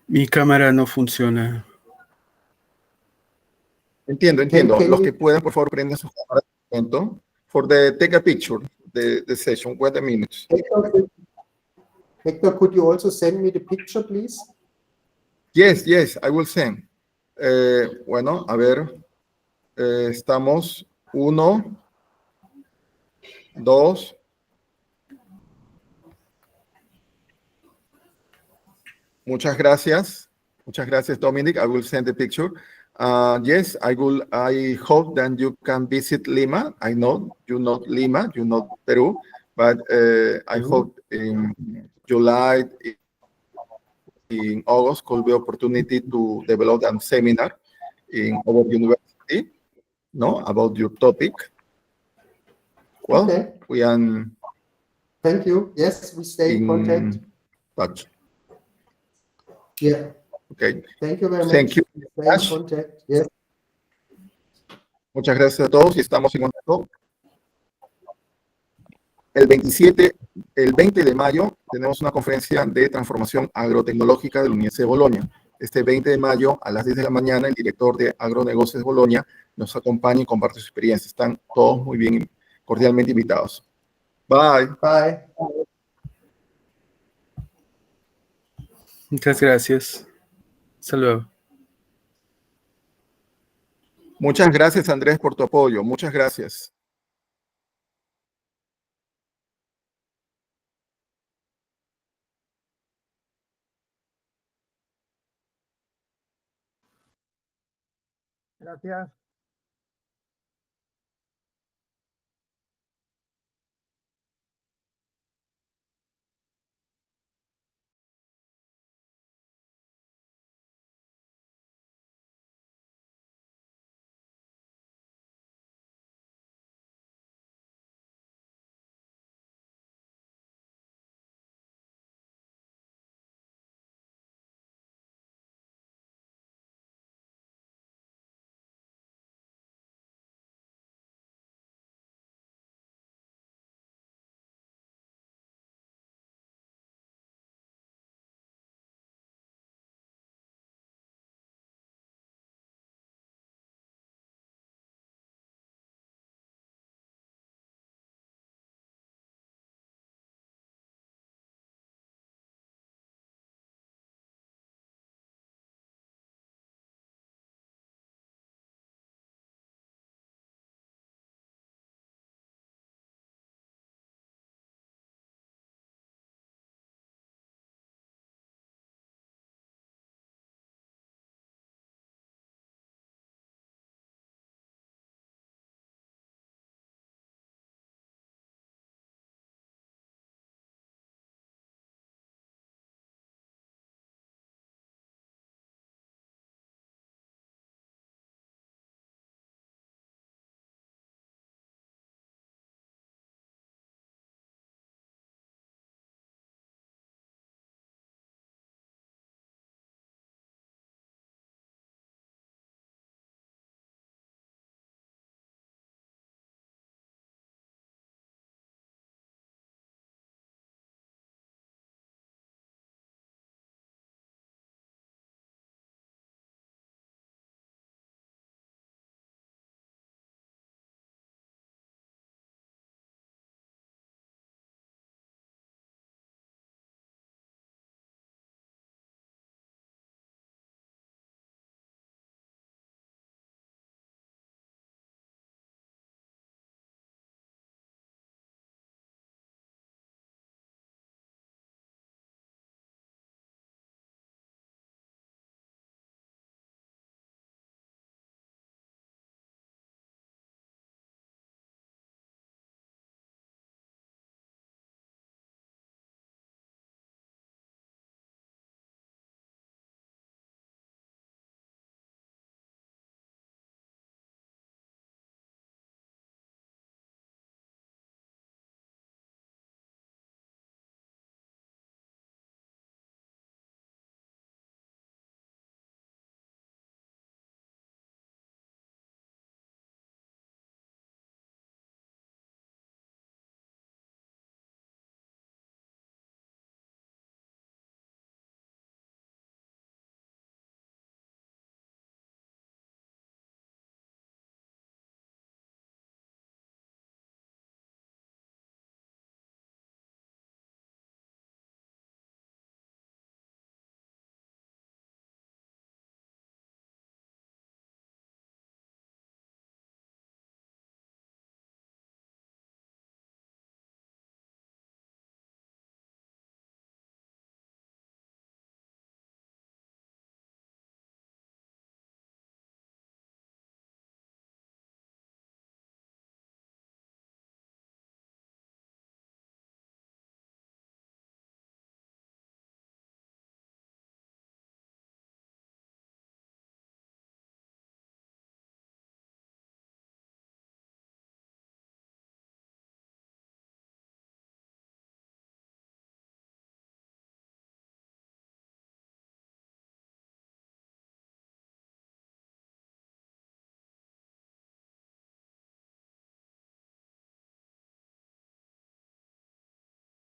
Mi cámara no funciona. Entiendo. Can Los we- que puedan, por favor, prenden su cámara. For the take a picture, the session, 1 minute. Hector, could you also send me the picture, please? Yes, I will send. Bueno, a ver. Estamos 1, 2. Muchas gracias, Dominik. I will send the picture. Yes, I hope that you can visit Lima. I know you not Lima, you not Peru, but I hope in July, in August, could be opportunity to develop a seminar in our university, no, about your topic. Well, Okay. we are Thank you. Yes, we stay in contact. touch. Yeah. Okay. Thank you very much. Thank you. We stay in contact. Yes. Muchas gracias a todos y estamos en contacto. El 20 de mayo tenemos una conferencia de transformación agrotecnológica de la Universidad de Bolonia. Este 20 de mayo a las 10 de la mañana el director de agronegocios de Bolonia nos acompaña y comparte su experiencia. Están todos muy bien, cordialmente invitados. Bye. Bye. Muchas gracias. Hasta luego. Muchas gracias, Andrés, por tu apoyo. Muchas gracias. Gracias.